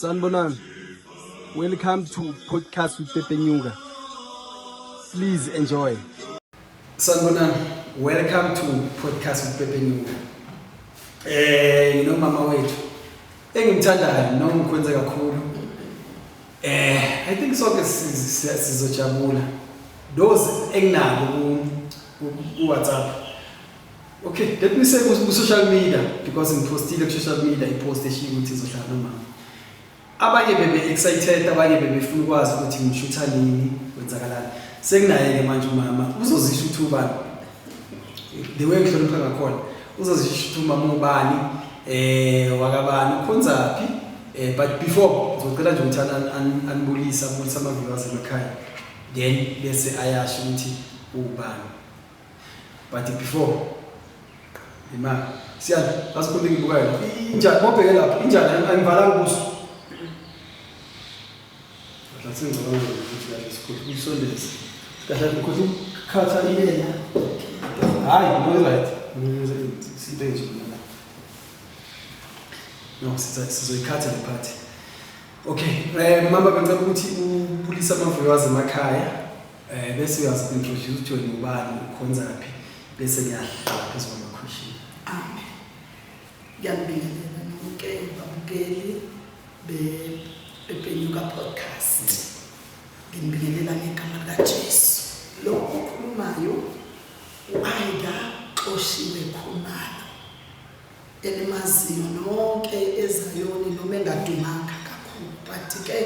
Sanibonani. Welcome to podcast with Pepe Nyuga. Please enjoy. Sanibonani. Welcome to podcast with Pepe Nyuga. Mama wethu. Engimthandayo noma ngikwenza kakhulu. I think sonke sizojabula. Those enginabo ku WhatsApp. Okay, let me say ku social media because in postile ku social media ipost eshiya ukuthi izohlala noma. Abanye bebe excited, abanye bebefuna ukwazi ukuthi ngishutha nini, kwenzakalani. Senginaye ke manje umama uzozisho ukuthi ubani. The way ngihlonipha ngakhona uzozisho ukuthi umama ubani wakabani ukhonzaphi but before ngicela nje ukuthi anibulisa ama-viewers emakhaya then bese ayasho ukuthi ubani. But before ima siyani asikhulule ngibukayo injani mobheke lapha injani angivalanga kuso lathi ngicabanga ukuthi la isikhulu isondezi kahle ukuthi ukhatha ilela hayi no right sinto nje no sizoyikhatha le party. Okay, mama bengicela ukuthi ubulisa ama-viewers emakhaya bese uyazi-introduce to ubani ukhonzaphi bese ngiyahlala phezu kwama-question. Amen. Ngiyabingelela nonke babukeli Pepe Nyuga podcast. Ngibingelela ngegama likaJesu. Lo okhulumayo u-Aida Xoshiwe Khumalo. Enimaziyo nonke eZayoni noma engadumanga kakhulu. But ke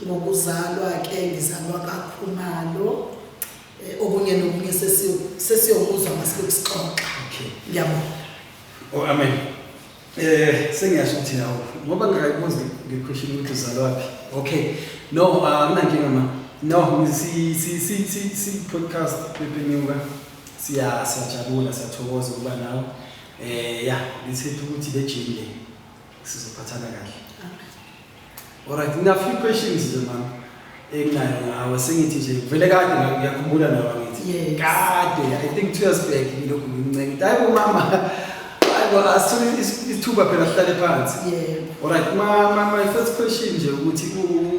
ngokuzalwa ke ngizalwa kaKhumalo. Okunye nokunye sesiyomuzwa masikuxoxa. Okay. Ngiyabonga. Oh amen. Sengiyasho ukuthi nawo ngoba ngikayibuza ngequestion ukuthi uzalwaphi. Okay. No, akunankinga ma. No, si podcast Pepe Nyuga. Siyajabula siyathokoza ukuba nawe. Lithethe ukuthi le gym le sizophathana kahle. Alright, ina few questions nje mama. Enginayo ngawe sengithi nje vele kade ngiyakhumbula nawe ngithi kade I think 2 years back ngilokhu ngimncengile hayi mama hayi asithole isithuba phela sihlale phansi. Alright, my first question nje ukuthi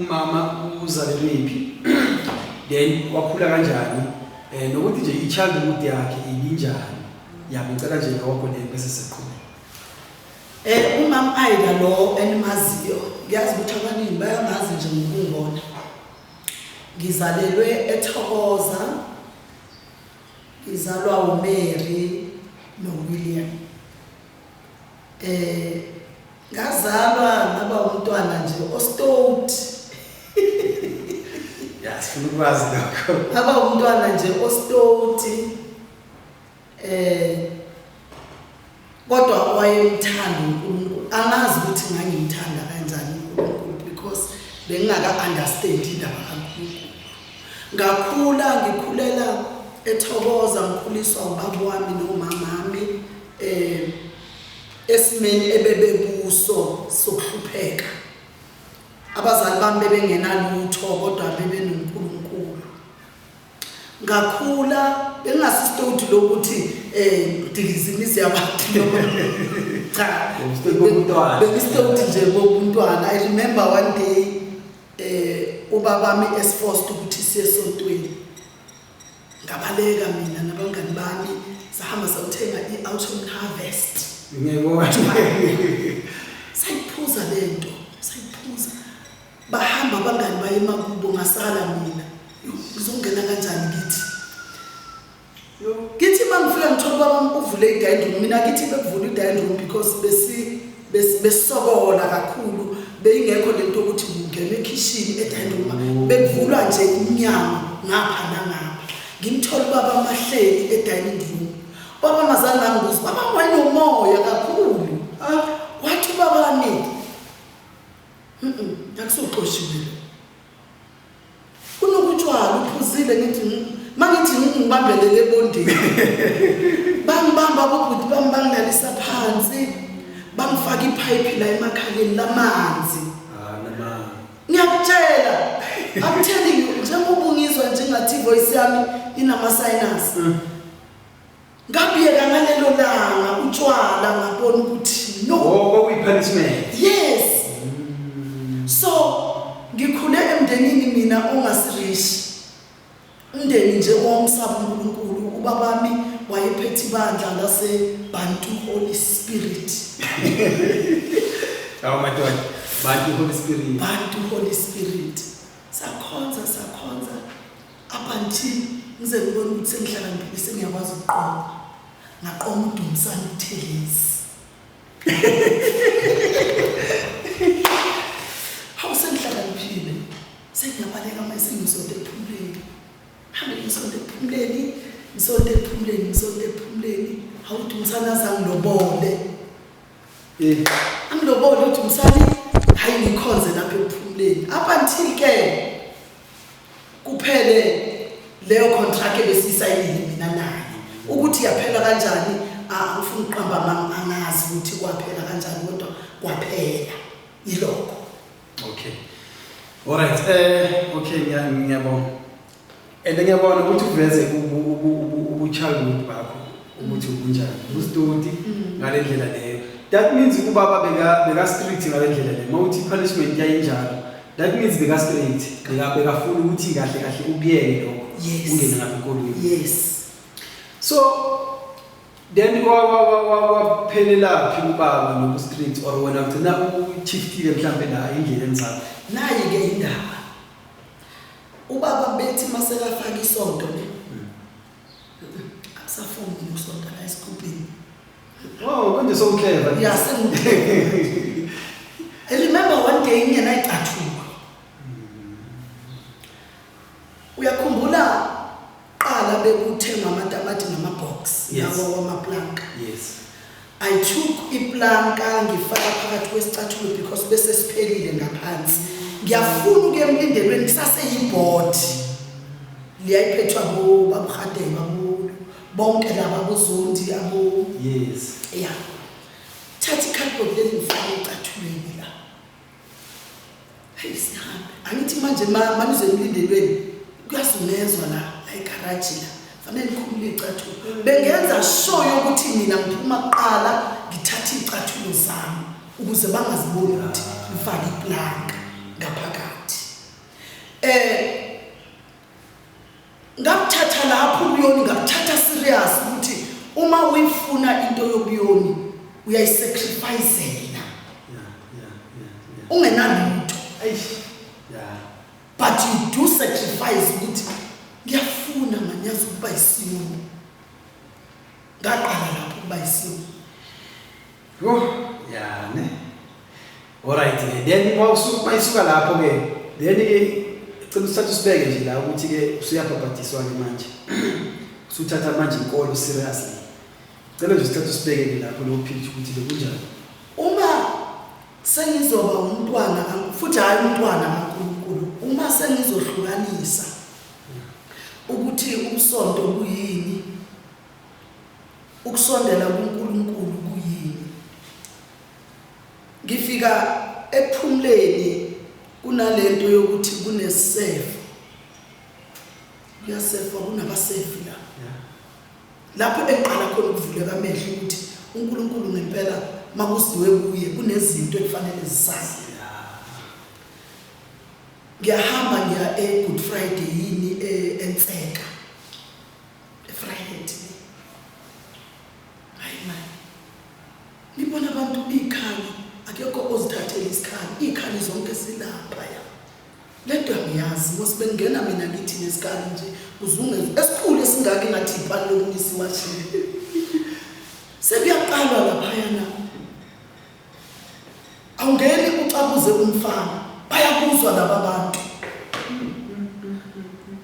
umama uzalelwephi then wakhula kanjani nokuthi nje i-childhood yakhe ibinjani ngicela nje ngawakho le bese siqhubeka. Umama Aida lo enimaziyo ngiyazi ukuthi abaningi bayamazi nje ngokungibona. Ngizalelwe eThokoza, ngizalwa uMary noWilliam. Ngazalwa ngaba umntwana nje oStout. Sifuna ukwazi lokho. Ngaba umntwana nje oStout. Kodwa wayemthanda uNkulunkulu. Angazi ukuthi ngangimthanda kanjani uNkulunkulu because bengingaka understand indaba kaNkulunkulu. Ngakhula ngikhulela eThokoza ngikhuliswa ubaba wami nomamami esimeni ebebebuso sokuhlupheka. Abazali bami bebengenalutho kodwa bebenoNkulunkulu. Ngakhula bengasisitoti lokuthi ngidilizimisi yabantu. Cha, bengistoti nje bobuntwana. I remember one day ubaba wami esforced ukuthi siye esontweni. Ngabaleka mina nabangani bami sahamba sayothenga i-autumn harvest. Ngiyabona. Sayiphuza lento, sayiphuza. Bahamba abangani baye emakubo ngasala mina. Ngizongena kanjani kithi? Kithi mangifika ngithola baba uvule i-dining mina kithi bekuvula i-dining because besisokola kakhulu. Beyingekho lento ukuthi ngingene ekitchen e-dining bekuvulwa nje iminyango ngapha nangapha. Ngimthola baba amahleli e-dining room. Baba mazali nami ngozi baba wayenomoya kakhulu. Wathi baba ni akusoqoshiwe. Kunokutshwala uphuzile ngithi mangithi ngibambelele ebondeni. Bangibamba bokuthi bangidlalisa phansi. Bangifaka ipipe la emakhaleni lamanzi. Nama. Ngiyakutshela. I'm telling you njengoba ungizwa njengathi voice yami inama sinus. Ngabiyeka ngalelo langa utshwala ngabona ukuthi no. Kuyi punishment. Yes. emndenini mina ongasirishi umndeni nje owamsaba uNkulunkulu ubabami wayephethe ibandla lase Bantu Holy Spirit. Awu madodana, Bantu Holy Spirit. Bantu Holy Spirit. Sakhonza abanthi ngize ngibone ukuthi sengihlakaniphile sengiyakwazi ukuqoma. Ngaqoma uDumsana uThelisi. Hawu sengihlakaniphile. Sengiyabaleka mase ngisonto ephumleni. Hambe ngisonto ephumleni, ngisonto ephumleni. Hawu uDumsana zangilobole. Angilobole uDumsana hayi ngikhonze lapha ephumleni. Abanthi ke kuphele leyo contract ebesisayinile mina naye ukuthi yaphela kanjani angifuni uqamba angazi ukuthi kwaphela kanjani kodwa kwaphela yilokho. Okay. All right. Okay, ngiyabona. Ngiyabona ukuthi uveze ubuchildhood bakho ukuthi ubunjani. Ustudi ngale ndlela leyo. That means ubaba beka strict ngale ndlela leyo. Mawuthi punishment yayinjalo. That means beka straight. Bekafuna ukuthi kahle ubuyele lokho. Ungene ngapha enkolweni. Yes. So then waphelela phi ubaba nobu strict or wena ugcina uchiftile mhlambe la indlela enzalo. Naye ke indaba. Ubaba bethi masekafaka isonto ne. Akusafuni ukusonto la esikubhini. Oh, konje so clever. Yeah, I remember one day ngiyena icathuka. Uyakhumbula qala bekuthenga amatamati namabox lawo wamaplanka. Yes. I took iplanka ngifaka phakathi kwesicathulo because bese siphelile ngaphansi. Ngiyafuna uke emlindelweni kusaseyibhodi. Liyayiphethwa bo babuhadela bo bonke laba bozondi abo. Yes. Yeah. Thatha ikhadibhodi leli ngifaka ecathulweni la. Hey sihambe. Angithi manje manize emlindelweni kuyazungezwa la egarage la. Fanele ngikhulule icathulo. Bengenza sure ukuthi mina ngiphuma kuqala ngithatha icathulo zami ukuze bangaziboni ukuthi ngifaka iplanka ngaphakathi. Ngakuthatha lapho ubuyoni ngakuthatha serious ukuthi uma uyifuna into yobuyoni uyayisacrificeela. Yeah. Ungenalutho. Yeah. But you do sacrifice ukuthi ngiyafuna manyazi ukuba isimo. Ngaqala lapho ukuba isimo. Yeah, ne. All right. Then mayisuka lapho ke. Then cela usithathe usibeke nje la ukuthi ke usuyabhabhadiswa ke manje. Usuthatha manje inkolo seriously. Cela nje usithathe usibeke lapho lo picture ukuthi bekunjani. Uma sengizoba umntwana futhi hayi umntwana kaNkulunkulu, uma sengizohlukanisa ukuthi umsonto kuyini, ukusondela kuNkulunkulu kuyini. Ngifika ephumleni kunalento yokuthi kunesefo. Kuyasefwa kunabasefi la. Lapho eqala khona ukuvuleka amehlo ukuthi uNkulunkulu ngempela makuziwe kuye kunezinto ekufanele zisazi. Ngiyahamba ngiya Good Friday yini eNtseka. Friday. Hayi man. Ngibona abantu ikhali akekho ozithathela isikhali. Ikhali zonke silapha ya. Lento ngiyazi mosibengena mina ngithi nesikali nje uzungeze esikhulu esingaka ngathi ipalo lokunisi washini. Sekuyaqalwa lapha yana. Awungeni ucabuze umfana bayakuzwa laba bantu.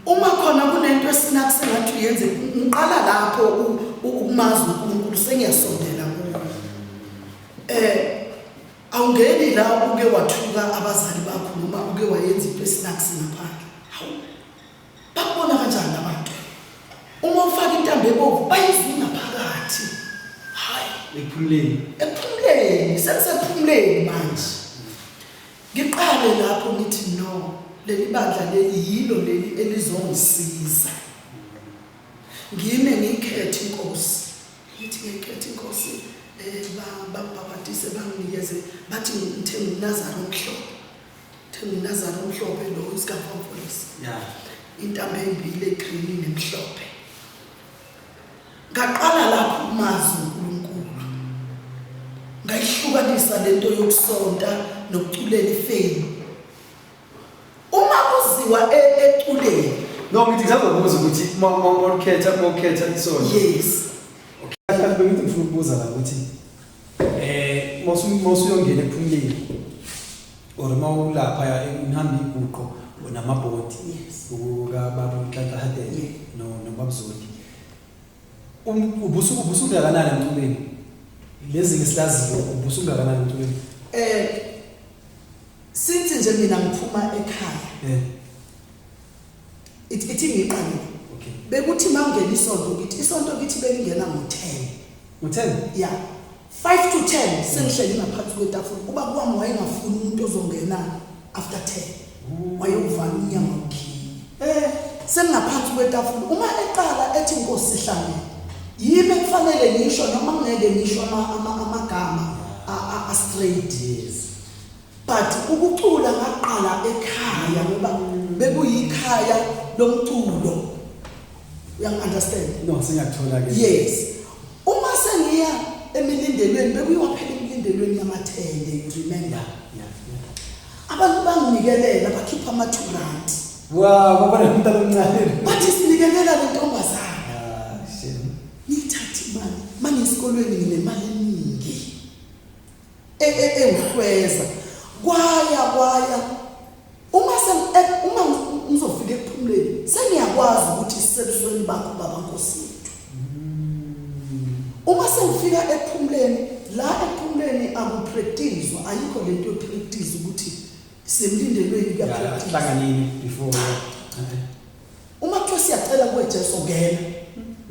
Uma khona kunento esinakuthi ngathi uyenze ngiqala lapho ukumazi uNkulunkulu sengiyasondela kuwo. Awungeni la uke wathuka abazali bakho noma uke wayenza into esinakuthi ngaphandle. Hawu. Bakubona kanjani abantu? Uma ufaka intambo ebovu bayizwina phakathi. Hayi, ephumleni sekusephumleni manje. Ngiqale lapho ngithi no, leli bandla leli yilo leli elizongisiza. Ngime ngikhethe inkosi. Ngithi ngikhethe inkosi babaphathise banginikeze bathi ngithenga uNazaro omhlophe. nginazana omhlophe lo isikafampolisi Yeah. intamba embili egreen nemhlophe ngaqala lapho umazi uNkulunkulu ngayihlukanisa lento yokusonta nokuculela ifame uma kuziwa eculeni No, ngithi ngisazobuza ukuthi mawukhetha isonto. yes Okay. Kanti bengithi ngifuna ukubuza la ukuthi mawusuyongena ephumleni or mawulapha unihamba iguqo namabhodi yes uka baba uNhlanhla Hadebe Yeah. noBabuzodi. Ubusuku ungakanani emculweni? Lezi ngesilaziyo ubusungakanani emculweni? since nje mina ngiphuma ekhaya ithi ngiqale Okay. bekuthi mawungena isonto kithi belingena ngo10 U10? yeah 5 to 10 sengihleli ngaphansi kwetafula kuba kwami wayengafuni umuntu ozongena after 10 wayeuvala unyama ukhini sengaphansi kwetafula uma eqala ethi inkosi sihlangene yimi kufanele ngisho noma ngeke ngisho amagama a straight Yes. but ukucula ngaqala ekhaya ngoba bekuyikhaya lomculo uyangi-understand No, singakuthola ke. yes uma sengiya emilindelweni bekuyiwa phela emilindelweni yamathende you remember Yeah. abantu banginikelela bakhipha ama-2 Wow, baba nomntana omncane. bathi sinikelela le ntombazana Shit. ngiyithatha imali mangesikolweni nginemali eningi engihlweza kwaya uma ngizofika ekuphumuleni sengiyakwazi ukuthi sisebenzisweni bakho baba Nkosi yethu uma sengifika ekuphumuleni la ekuphumuleni akupractice ayikho lento yopractice ukuthi semlindelweni kuyapractice Hlanganini before. uma kuthiwa siyacela kuwejesu ngena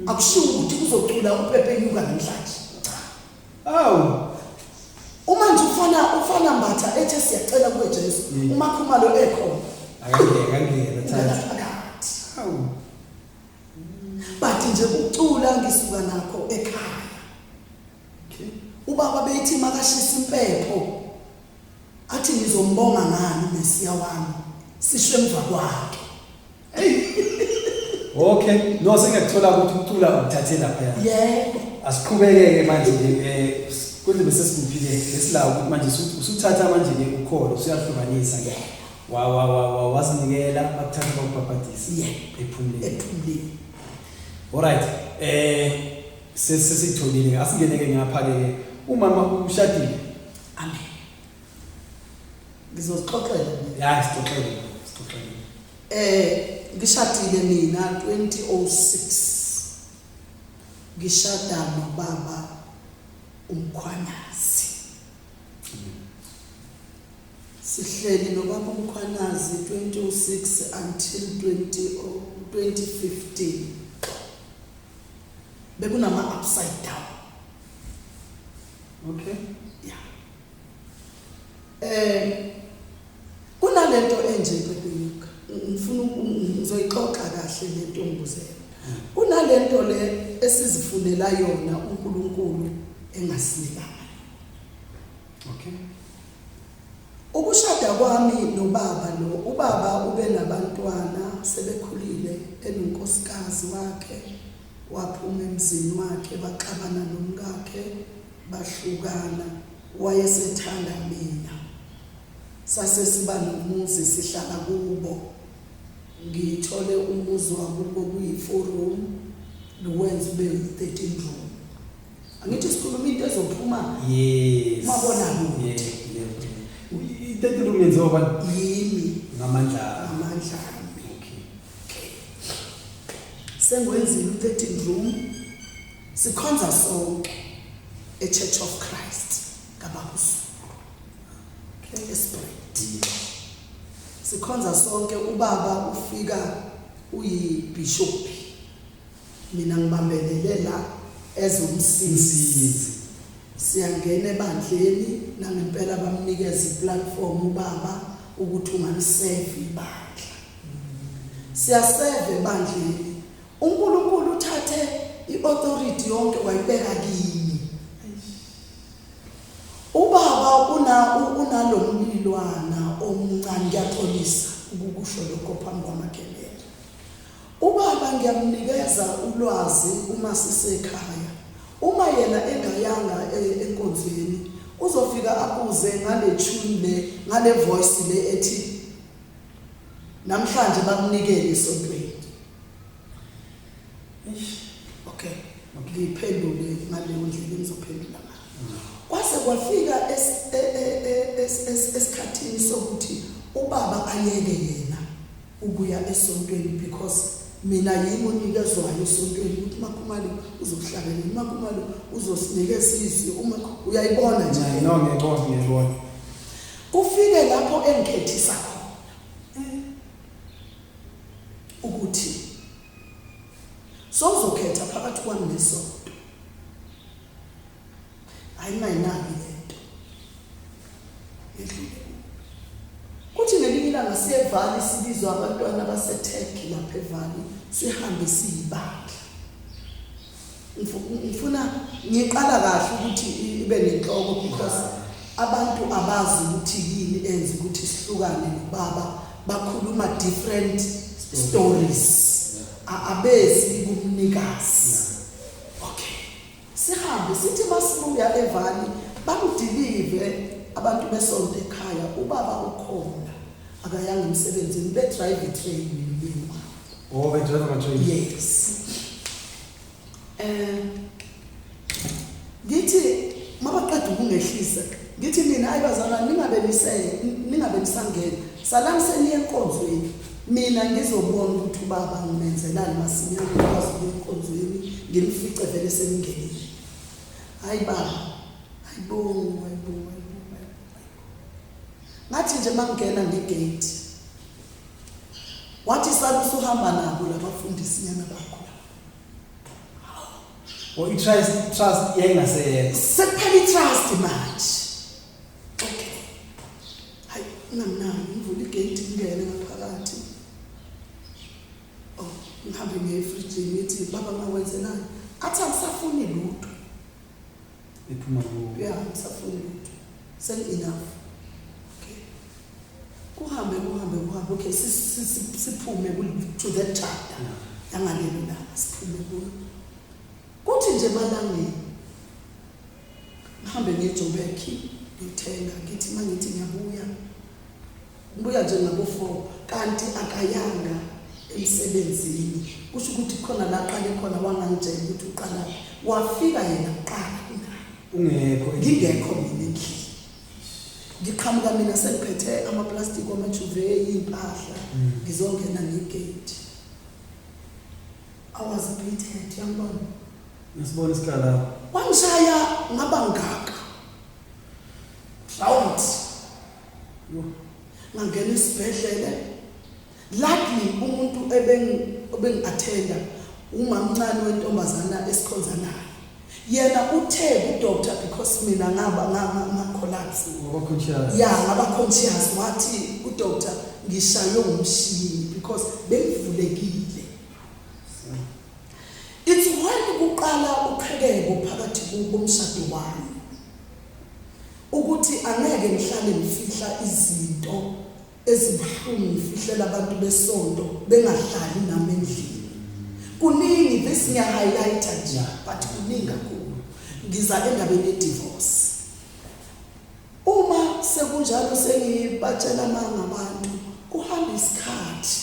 akushiwo ukuthi kuzocula uPepe Nyuka namhlanje Oh. uma nje ufana mbatha ethe siyacela kuwejesu uma khumalo ekhona Akangeke phakathi Oh. bathi nje ucula ngisuka nakho ekhaya Okay. ubaba beyithi makashisa impepho athi ngizombonga ngani Mesiya wami sisho emva kwakhe Okay. No, singakuthola ukuthi ucula uthathe lapha ya. yebo Asiqhubeke manje kuze bese sikuphile lesilawo ukuthi manje usuthatha manje ke ukholo usuyahlukanisa ke. Wasinikela bakuthatha bakubhabhadisa. ephumleni Alright. Sesitholile asingeneke ngapha ke umama ushadile. amen ngizozixoxela Ya sixoxele. ngishadile mina 2006 ngishada nobaba uMkhwanazi sihleli nobaba uMkhwanazi 2006 until 2015 bekunama upside down Okay. yeah kunalento enje Pepenyuka ngifuna ngizoyixoxa kahle lento ngibuzela kunalento le esizifunela yona uNkulunkulu engasinika Okay. ukushada kwami nobaba lo ubaba ube nabantwana sebekhulile enonkosikazi wakhe waphuma emzini wakhe baxabana nomkakhe bahlukana wayesethanda mina sase siba nomuzi sihlala kubo ngithole umuzi wakubo kuyi4 room luwenza ube 13 room angithi sikhuluma into ezophuma Yes. Mabona kude. Yeah. I-30 room yenziwa bani? yimi Ngamandla. amandla Okay. sengwenzile u13 room sikhonza sonke eChurch of Christ kaBabusu Esprit sikhonza sonke ubaba ufika uyibishop mina ngibambelele la ezomsisi siyangena ebandleni nangempela bamnikeza iplatform ubaba ukuthi ungaliseve ibandla siyaseve ebandleni uNkulunkulu uthathe iauthority yonke wayibeka kimi ubaba unalomlilwana omncane ukukusho lokho phambi kwamakhelwane. Ubaba ngiyamnikeza ulwazi uma sisekhaya. Uma yena engayanga enkonzweni uzofika abuze ngale tune le, ngale voice le ethi namhlanje bakunikele esontweni. Okay, ngiphendule ngaleyo ndlela engizophendula ngayo. Kwase kwafika esikhathini sokuthi ubaba ayeke yena ukuya esontweni because mina yimi onikezwayo esontweni ukuthi makhumalo uzokuhlabela, makhumalo uzosinikeza izwi, uma uyayibona nje. No, ngiyabona. Kufike lapho engikhethisa khona ukuthi sozokhetha phakathi kwami nesonto. Ayinayinaki lento. Edlule. Kuthi ngelinye ilanga siyevali sibizwa abantwana baseTurkey lapha evali sihambe siyibandla. Ngifuna ngiqala kahle ukuthi ibe nenhloko because abantu abazi ukuthi yini enze ukuthi sihlukane nobaba, bakhuluma different stories. Abezi kumnikazi. Okay. Sihambe sithi masibuya evali bamdelive abantu besonto ekhaya, ubaba ukhona akayanga emsebenzini, be drive train mina. Oh, be drive ama train. Yes. Ngithi mabaqeda ukungehlisa, ngithi mina ayibazana ningabe nisangena. Salami seniye enkonzweni. Mina ngizobona ukuthi ubaba ngimenzelani masinyane ukwazi ukuya enkonzweni, ngimfice vele semingenile. Hayi baba. Hayibo. Ngathi nje mangena ngegate. Wathi salusa uhamba nabo labafundisi nyana bakho. Or trust yengaseyekho. Sekuphela trust manje. Okay. Hayi nami ngivula igate ngene ngaphakathi. Oh, ngihambe ngefridge ngithi baba mawenzelani? Athi angisafuni lutho. Iphuma kubo. Yeah, angisafuni lutho. Say enough. Kuhambe okay siphume to that chapter yangalelo la siphume kuyo kuthi nje malangeni ngihambe ngeJoburg ngithenga ngithi mangithi ngibuya nje ngabo 4 kanti akayanga emsebenzini kusho ukuthi khona la qale khona wangangitshela ukuthi uqala wafika yena kuqala ungekho ngingekho mina endlini. Ngiqhamuka mina sengiphethe amaplastic wamajuve impahla ngizongena ngegate. I was beaten yangibona. Ngisibona isikhala. Wangishaya ngaba ngaka. Shout. Ngangena isibhedlele. Luckily umuntu ebengiattenda umamncane wentombazana esikhonzanayo. Yena uthe udoctor because mina ngaba collapse ngaba ngaba conscious wathi udoctor ngishaywe umshini because bengivulekile. It's when kuqala uqhekeko phakathi komshado wami ukuthi angeke ngihlale ngifihla izinto ezibuhlungu ngifihlela abantu besonto bengahlali nami endlini. Kuningi bese ngiya highlighter nje but kuningi kakhulu. Ngiza endabeni divorce. Uma sekunjalo sengibatshela mangabantu kuhamba isikhathi.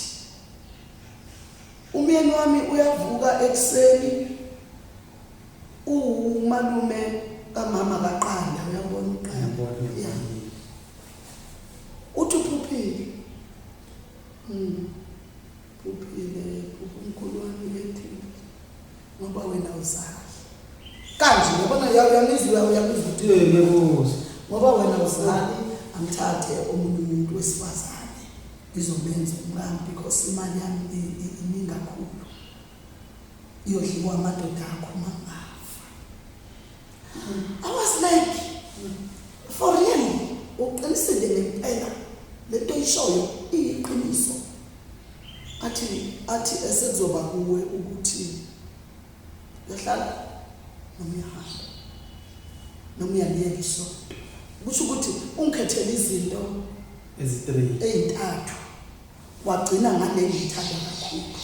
Umyeni wami uyavuka ekseni umalume kamama kaqanda uyabona uqanda. Uthi uphuphile. Phuphile uNkulunkulu wami lethi ngoba wena uzali. Kanje yabona uyamizwa ngiyabuza. Ngoba wena uzali angithathe omunye umuntu wesifazane ngizobenza umkami because imali yami iningi kakhulu. Iyodliwa amadoda akho mangafa. I was like for real uqinisile ngempela lento ishoyo iyiqiniso. Athi esekuzoba kuwe ukuthi yahlala nomyahamba nomyaliyeka isonto. Kusho ukuthi ungikhethele izinto ezi3 ezintathu wagcina ngale ngithanda kakhulu.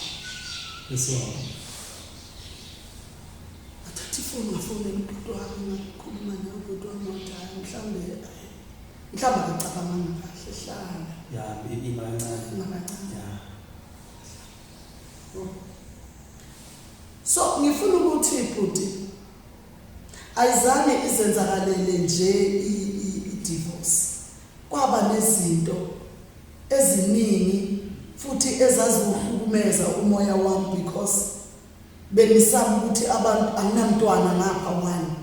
Athathi ifoni ngafonela ubhuti wami ngakhuluma naye ubhuti wami wathi mhlawumbe ngicabanga kahle hlala. Imancane. So ngifuna ukuthi ibhuti ayizange izenzakalele nje i-divorce. Kwaba nezinto eziningi futhi ezaziwuhlukumeza umoya wami because bengisaba ukuthi abantu anginamntwana ngapha wani.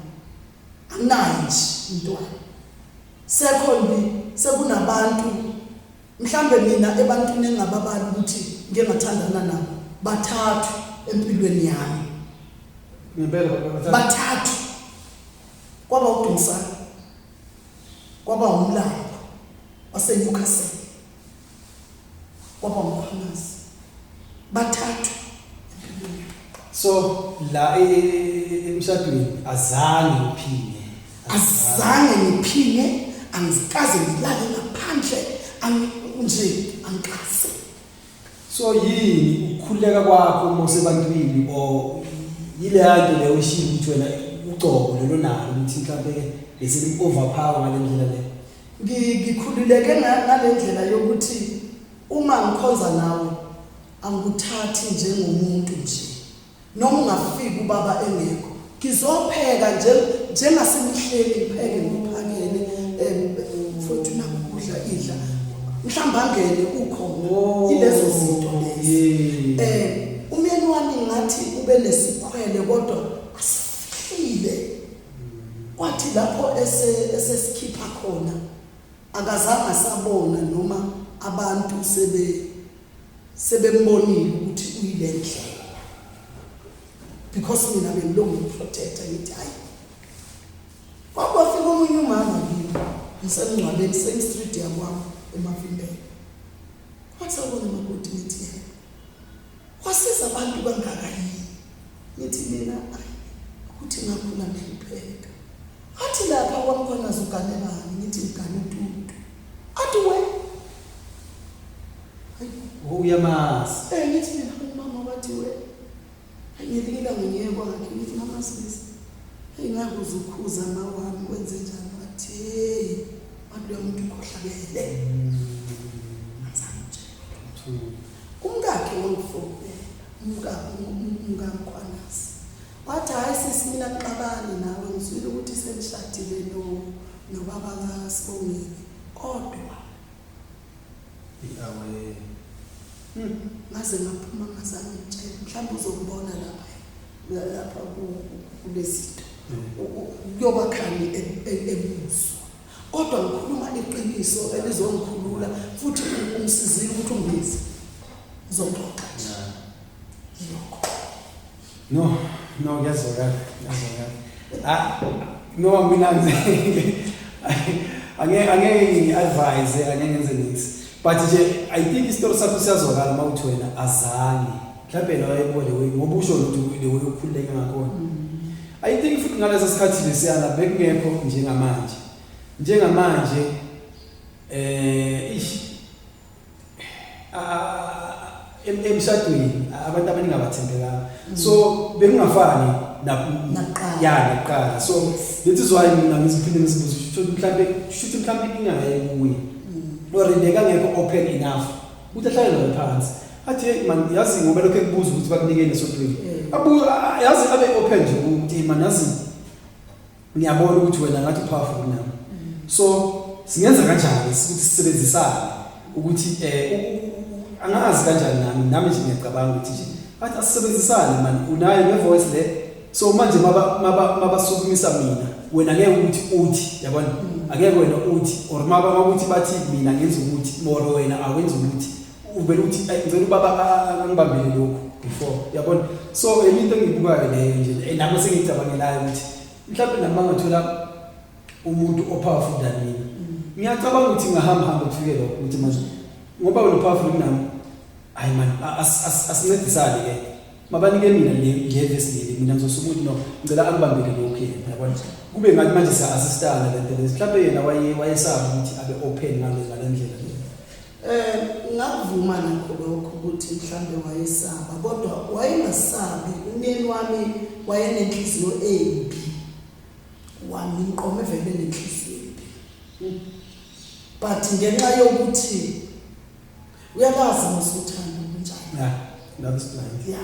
Anginayo nje umntwana. Secondly, sekunabantu mhlambe mina ebantwini engababali ukuthi ngeke ngathandana nabo bathathu empilweni yami. Bathathu. Kwaba uDumisani. Kwaba uMlambo waseNewcastle. Kwaba uMkhwanazi. Bathathu empilweni. So la emshadweni azange ngiphine, angikaze ngilale ngaphandle, angikaze. So yini ukukhuleka kwakho mosebantwini o yile yanto leyo ushiya ukuthi wena ucobo lelo nalo ukuthi mhlawumbe bese overpower ngalendlela le. Ngikhululeke ngalendlela yokuthi uma ngikhonza nawe angikuthathi njengomuntu nje. Noma ungafika ubaba engekho, ngizopheka njengasemihleli ngipheke ngiphakele futhi nakudla idla. Mhlawumbe angene ukho ilezo zinto lezi. Umyeni wami ngathi ube nesikhwele kodwa asifihlile. Kwathi lapho esesikhipha khona akazange sabona noma abantu sebembonile ukuthi uyilendlela. Because mina bengilonga protector ngithi hayi. Kwafika omunye umama kimi ngisemngcwabeni same street yakwami eMavimbela. Wathi sabona makoti ngithi yena. Kwasiza abantu kangaka yini? Ngithi mina ukuthi ngakhula ngihlupheka. Athi lapha kwamkhona zoganelana ngithi ngigane uTutu. Athi we uyamazi. Ngithi mina umama wathi we ngiyilila ngiyeke kwakhe ngithi mama sisi ngakuze ukhuza mawami kwenze njani wathi hey abantu umuntu ukhohlakele umkakhe wangifona umkamkhwanazi wathi hayi sisi mina ngiqabani nawe ngizwile ukuthi senishadile nobaba kaSibongile kodwa awe ngaze ngaphuma ngazange ngitshela mhlawumbe uzokubona lapha kulezinto kuyoba khani ebuso kodwa ngikhuluma iqiniso elizongikhulula futhi umsizile ukuthi ungibize uzoxoxa no ngiyazwakala no mina angeke ngi-advise angeke ngenze nithi. But I think isitory sakho siyazwakala mawuthi wena azange mhlawumbe la wayebona ngoba usho ukuthi le ukhululeke ngakhona. I think futhi ngaleso sikhathi lesiyana bekungekho njengamanje emshadweni abantu abaningi abathembekanga. So bekungafani naqala. So this is why mina ngiziphinde ngizibuza ukuthi mhlawumbe ingaye kuye. Or ngeke open enough ukuthi ahlale nawe phansi athi man yazi ngoba lokho ekubuza ukuthi bakunike nesotweni yazi abe open nje ukuthi man yazi ngiyabona ukuthi wena ngathi powerful nami so singenza kanjani ukuthi sisebenzisane ukuthi angazi kanjani nami nje ngiyacabanga ukuthi nje athi asisebenzisane man unayo ne voice le so manje mabasukumisa mina wena ngeke uthi yabona akeke wena uthi or mabakuthi bathi mina ngenza ukuthi moro wena awenza ukuthi uvela uthi ngicela ubaba angibambele lokho before yabona so into engibukayo leyo nje nami sengicabangelayo ukuthi mhlawumbe nami ngathola umuntu opowerful than mina ngiyacabanga ukuthi ngahamba kufike lokho ukuthi manje ngoba wena powerful nami hayi man asincedisane ke mabanike mina ngevesinile mina ngizosuka ukuthi no ngicela angibambele lokho yabona kube ngathi manje siya-assistana lento lezi mhlawumbe yena wayesaba ukuthi abe open ngale ndlela ngavuma nakho lokho ukuthi mhlambe wayesaba kodwa wayengasabi umyeni wami wayenenhliziyo embi wami inqome vele nenhliziyo embi but ngenxa yokuthi uyakwazi ngosuthando kunjani that's blind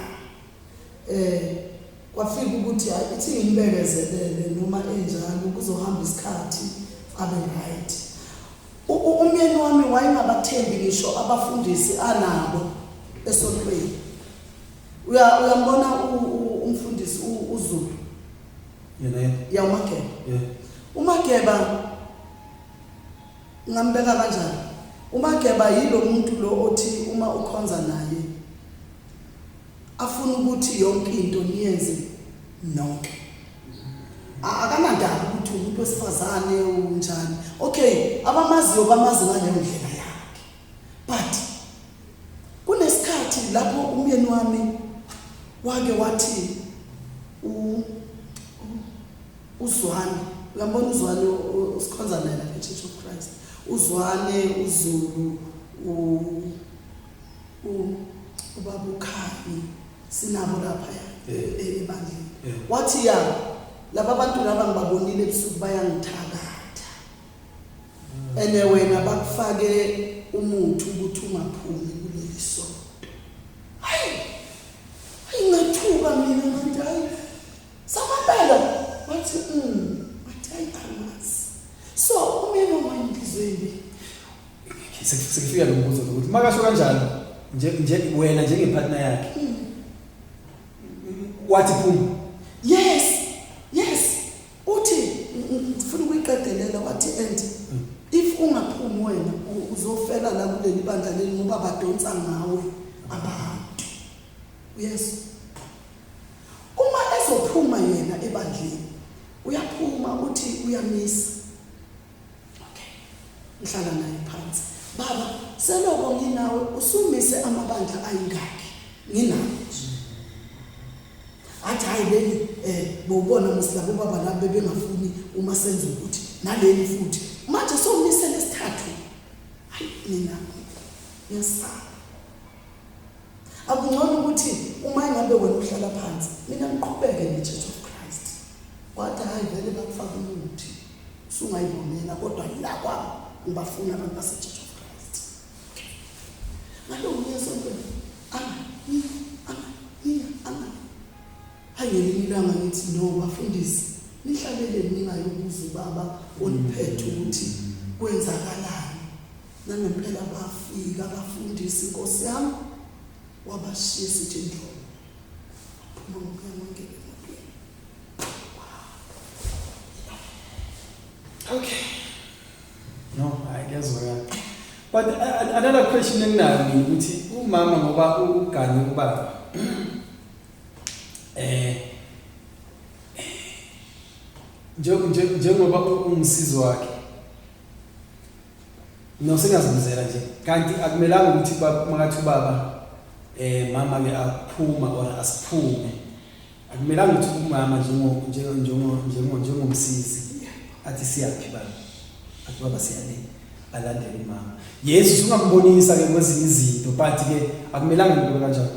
kwafika ukuthi ithi ngimbekezelele noma enjalo kuzohamba isikhathi abe right umyeni wami wayengabathembi ngisho abafundisi anabo esontweni uyambona umfundisi uZulu ya uMageba ngambeka kanjani uMageba yilo muntu lo othi uma ukhonza naye afuna ukuthi yonke into niyenze nonke akanandaba ukuthi umuntu wesifazane unjani okay abamaziyo bamazi ngale ndlela yakhe but kunesikhathi lapho umyeni wami wake wathi uZwane uyambona uZwane usikhonza naye lapha eChurch of Christ uZwane uZulu ubaba uKhani sinabo lapha ebandleni wathi laba bantu laba ngibabonile ebusuku bayangithakatha ene wena bakufake umuthi ukuthi ungaphumi kuleli sonto hayi ngathuka mina manje samapela wathi amazi so umyeni wayengizweni sekufika lo mbuzo ukuthi makasho kanjalo nje wena njengepartner yakhe wathi phuma yes uthi ngifuna ukuyiqedelela wathi and if ungaphumi wena uzofela la kuleli bandla leli ngoba badonsa ngawe abantu yes uma ezophuma yena ebandleni uyaphuma uthi uyamisa okay ngihlala naye phansi baba seloko nginawe usumise amabandla ayingaki nginawo athi hayi leli bobona musilabo baba labo bebengafuni uma senza ukuthi naleli futhi manje somise lesithathu hayi mina yesaba akungcono ukuthi uma ingabe wena uhlala phansi mina ngiqhubeke neChurch of Christ wathi hayi vele bakufaka umuthi usungayibonela kodwa la kwami ngibafuna abantu baseChurch of Christ ngalo uyesonto hayelilanga ngithi no bafundisi nihlalele ningayobuza ubaba oniphethe ukuthi kwenzakalani nangempela bafika abafundisi inkosi yami wabashiya sithi ndlo phuma ngokuyangena emotweni okay no I guess but another question enginayo mina ukuthi umama ngoba uganye ubaba njengoba umsizi wakhe nosengazibuzela nje kanti akumelanga ukuthi makathi ubaba mama ke aphuma or asiphume akumelanga ukuthi umama njengomsizi athi siyaphi baba athi baba siyale alandele umama Yesu ungambonisa ke kwezinye izinto but ke akumelanga ngibone kanjalo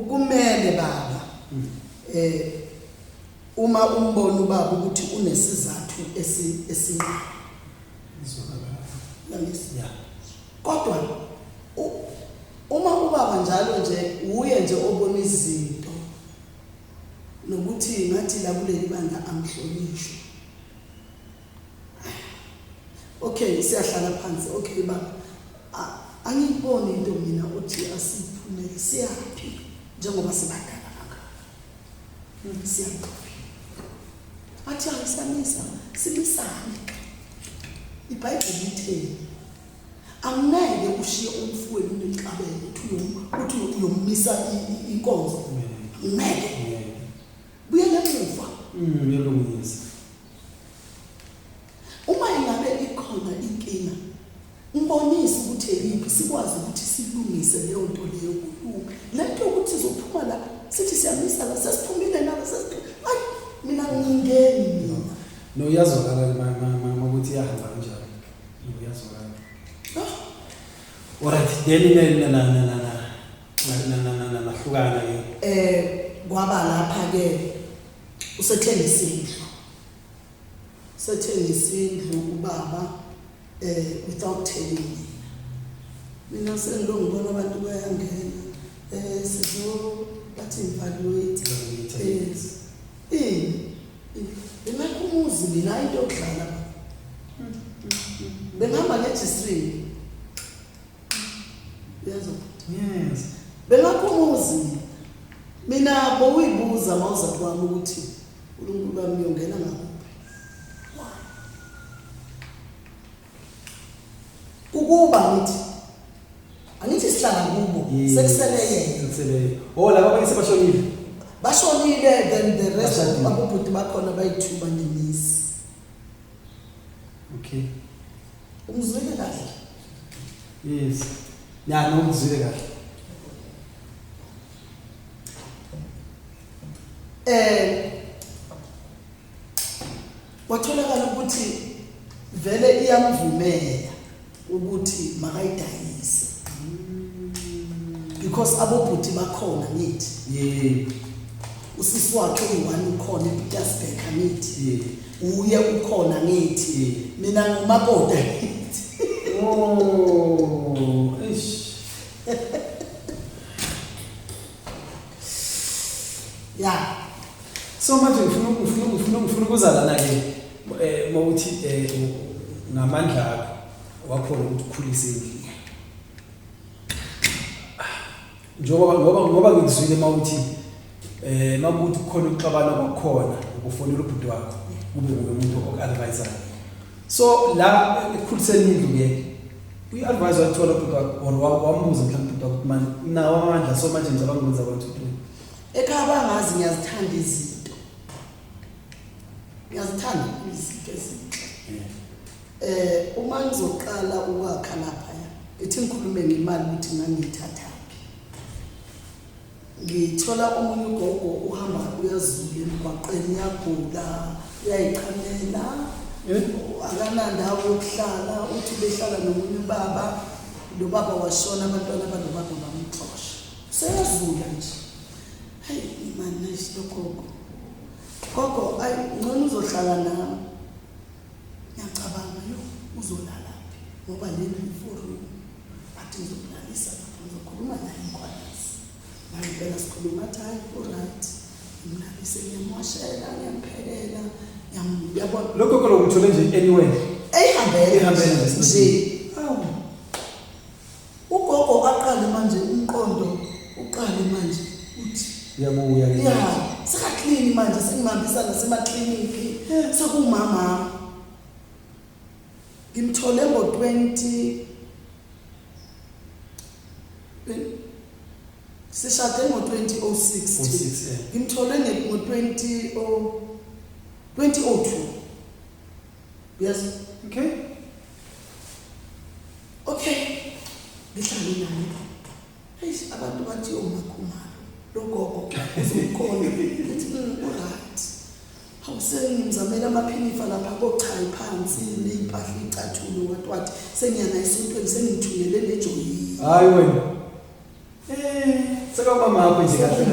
kumele baba uma umbona ubaba ukuthi unesizathu esinqaba kodwa uma ubaba njalo nje uye nje obona izinto nokuthi ngathi la kuleli banga amhlonishwe okay siyahlala phansi okay baba angiboni into mina uthi asiphumele siyaphi njengoba sibadala ngaka siyaphi athi ayisamisa simisane iBhayibheli lithi angeke ushiye umfowenu nenkabelo uthi uyomisa inkonzo ngeke buyela emuva ngiyalungisa uma ingabe ikhona inkinga umbonise ukuthi eliphi sikwazi ukuthi silungise leyo nto leyo kulunga lento ukuthi izophuma la sithi siyamisa la sesiphumile nalo hayi mina ngingeni mina no yazwakala mama ukuthi yahamba kanjani uyazwakala Alright, then nahlukana ke. Kwaba lapha ke usethengisa ubaba without telling me. Mina sengilongibona abantu bayangena sizo bathi evaluate umuzi mina into yokudlala bengihamba ngejistrini yazo Yes. bengakhumuzi mina bowibuza mawuza kwami ukuthi uNkulunkulu wami uyongena ngakuphi ukuba angithi sihlala kubo sekuseleye laba bayise bashonile then the rest of abobhuti bakhona bayithuba nemisi. Okay. Umzwile kahle? Yes. Ya nomzwile kahle. Watholakala ukuthi vele iyamvumela ukuthi makayidayise. Because abobhuti bakhona nithi. Yeah. Usisi wakhe uyiwani ukhona ePietersburg nithi. Uye ukhona nithi. Mina ngumakoti nithi. Oh, ish. Yeah. So manje ufuna ukuzalana ke mawuthi ngamandla akho wakhona ukuthi ukhulise indlu. Ngoba ngikuzwile mawuthi makuthi kukhona ukuxabana kwakhona ukufonela ubhuti wakho kube umuntu oku-adviser. So la ekukhuliseni indlu ke uyi-advise wathola ubhuti wakho or wambuza mhlawumbe ubhuti wakho manje nawo amandla so manje ngizaba ngikwenza abantu ekhaya bangazi ngiyazithanda izinto. Ngiyazithanda izinto ezinhle. Uma ngizoqala ukwakha lapha ngithi ngikhulume ngemali ukuthi ngangiyithathaphi. Ngithola omunye ugogo uhamba uyazula emgwaqeni yagula uyayichamela akanandawo yokuhlala uthi behlala nomunye ubaba lo baba washona abantwana balo baba bamxosha seyazula nje. Hey man nesigogo gogo ayi ngcono uzohlala nami ngiyacabanga yo uzolalaphi ngoba leli iforum athi ngizokulalisa lapho ngizokhuluma naye inkwalisi ngicela sikhuluma hayi alright ngimlalise ngiyamwashela ngiyamphekela ngiyabona lokho kolo ngithole nje anyway ehambele nje ugogo aqale manje umqondo uqale manje uthi yabuya ke sakaklini manje singihambisa nasemakliniki sakumama ngimthole ngo-20 sishade ngo-2006 ngimthole ngo-2002 yes okay ngihlale naye abantu bathi omakhumalo logogo uzokhona ethi alright awusengimzamela amaphinifa lapha kochayi phansi neimpahla icathulo wathi sengiyana esontweni sengithungele nejoyi hayi wena sekaba mapho nje kahle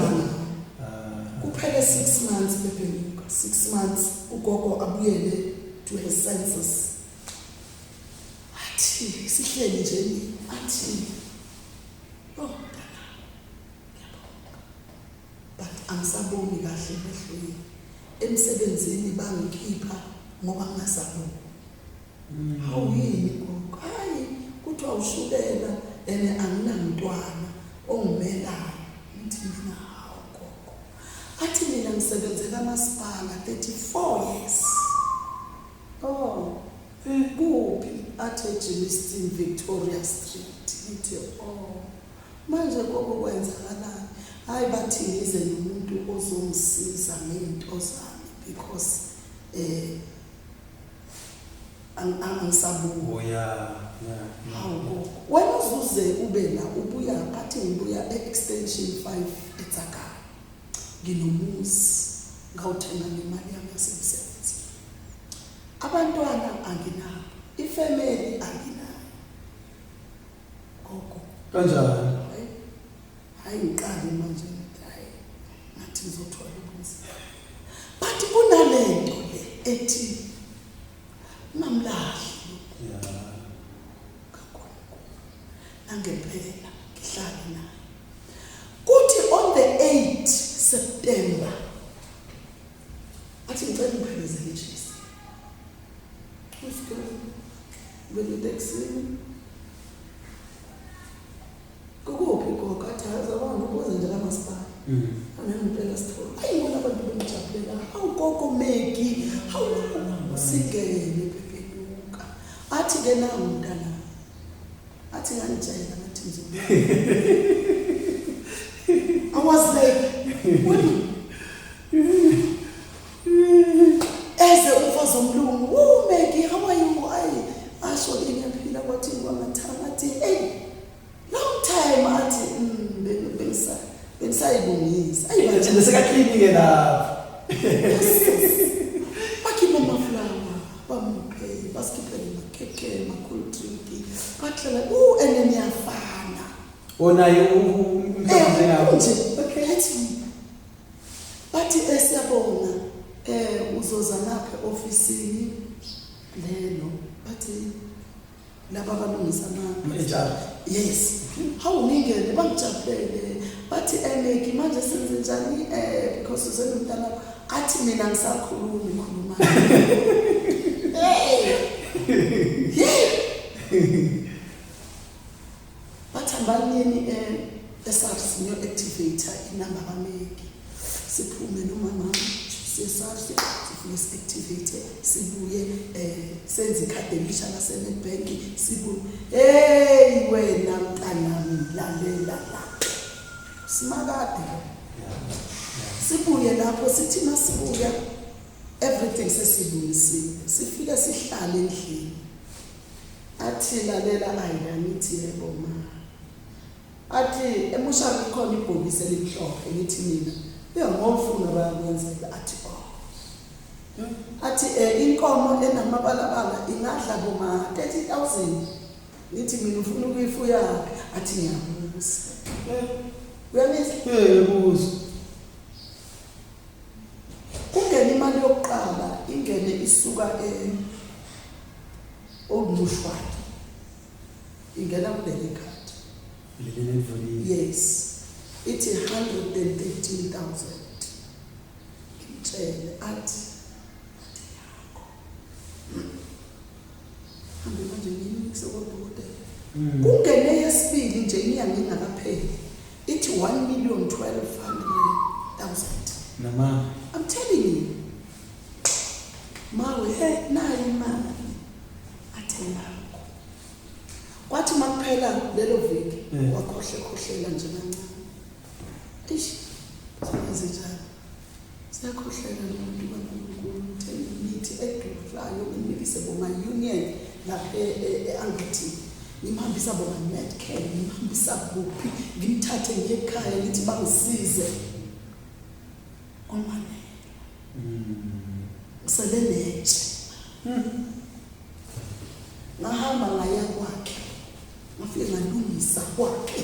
kuphele 6 months bebenyuka 6 months ugogo abuyele to his senses athi sihleli nje athi but angisaboni kahle emehlweni emsebenzini bangikhipha ngoba ngasaboni awuyini gogo hayi kuthiwa ushukela ene anginamntwana ongimelayo ngithi nawo gogo athi mina ngisebenzela kamasipala 34 years kuphi athi eGilliston Victoria Street ngithi manje gogo kwenzakalani hayi bathi ngize nomuntu ozongisiza ngento zami because angisaboni hawo wena uzuze ube la ubuya phathi ngibuya extension 5 eTsaka nginomuzi ngawuthenga nemali yami yasemsebenzi abantwana anginabo ifamily anginayo gogo Kanjani? Hayi ngiqale manje hayi ngathi ngizothola ubunzima. But kunalento le ethi mamlahli. Angempela ngihlala naye. Kuthi on the 8th September athi ngicela ngiphelezele Jesu. Ufike beliteksini. Kokuphi konke athi azabona ukuze nje kamasipala. Angempela sithola. Ayibona abantu bemjabulela. Awukoko Meki, hawu sigele pepeluka. Athi ke nawo mntana. Athi ngantshela ngathi ngizobuya. I was like, what? Eze umfazi omlungu, Meki, how are you? Asho ngiyaphila kwathi ngwangathanga athi, hey, long time athi bengisayibongisa. Ayibathi lesekaclean ke lapha. Bakhipha amaflawa, bamuphe, basikhiphele amakhekhe, amacool drink. Bathlela, enene yafana. Onayo umhlobo ngapha. Okay, let's. Bathi esiyabona uzoza lapha ofisini lelo. Bathi laba balungisa HR. Yes. How ngingene bangijabulele. Bathi Meki manje senze njani because usenomntana athi mina ngisakhuluma ngikhuluma. Bathambaleni eSARS new activator inamba kaMeki. Siphume nomama seSARS sifike siactivate sibuye senze ikhadi elisha laseNedbank sibuye hey wena mntanami lalela la simakade sibuye lapho sithi masibuya everything sesilungisile sifika sihlale endlini athi lalela ayanithi yebo ma athi emushaka khona ibhokisi elimhlophe lithi mina ngiyangofuna bayakwenzela athi athi inkomo enamabalabala ingadla boma 30,000 nithi mina ufuna ukuyifuya athi ngiyabuza uyamisa Ngiyabuza. kungena imali yokuqala ingene isuka omushwana ingena kuleli khadi Leli livuli. yes ithi 113,000 ngitshele athi hambe manje ngimikise kodokotela kungene yesibili nje inyanga ingakapheli ithi 1,12,000 Nama. I'm telling you mawe nayo imali athenako kwathi makuphela lelo viki wakhohlela nje kancane ish senze njalo siyakhohlela nomuntu kaNkulunkulu thenga imithi edurayo nginikise boma union lapha eAngithi ngimhambisa boma Medcare ngimhambisa kuphi ngimthathe ngekhaya ngithi bangisize omane ngiseleletshe ngahamba ngaya kwakhe ngafike ngalungisa kwakhe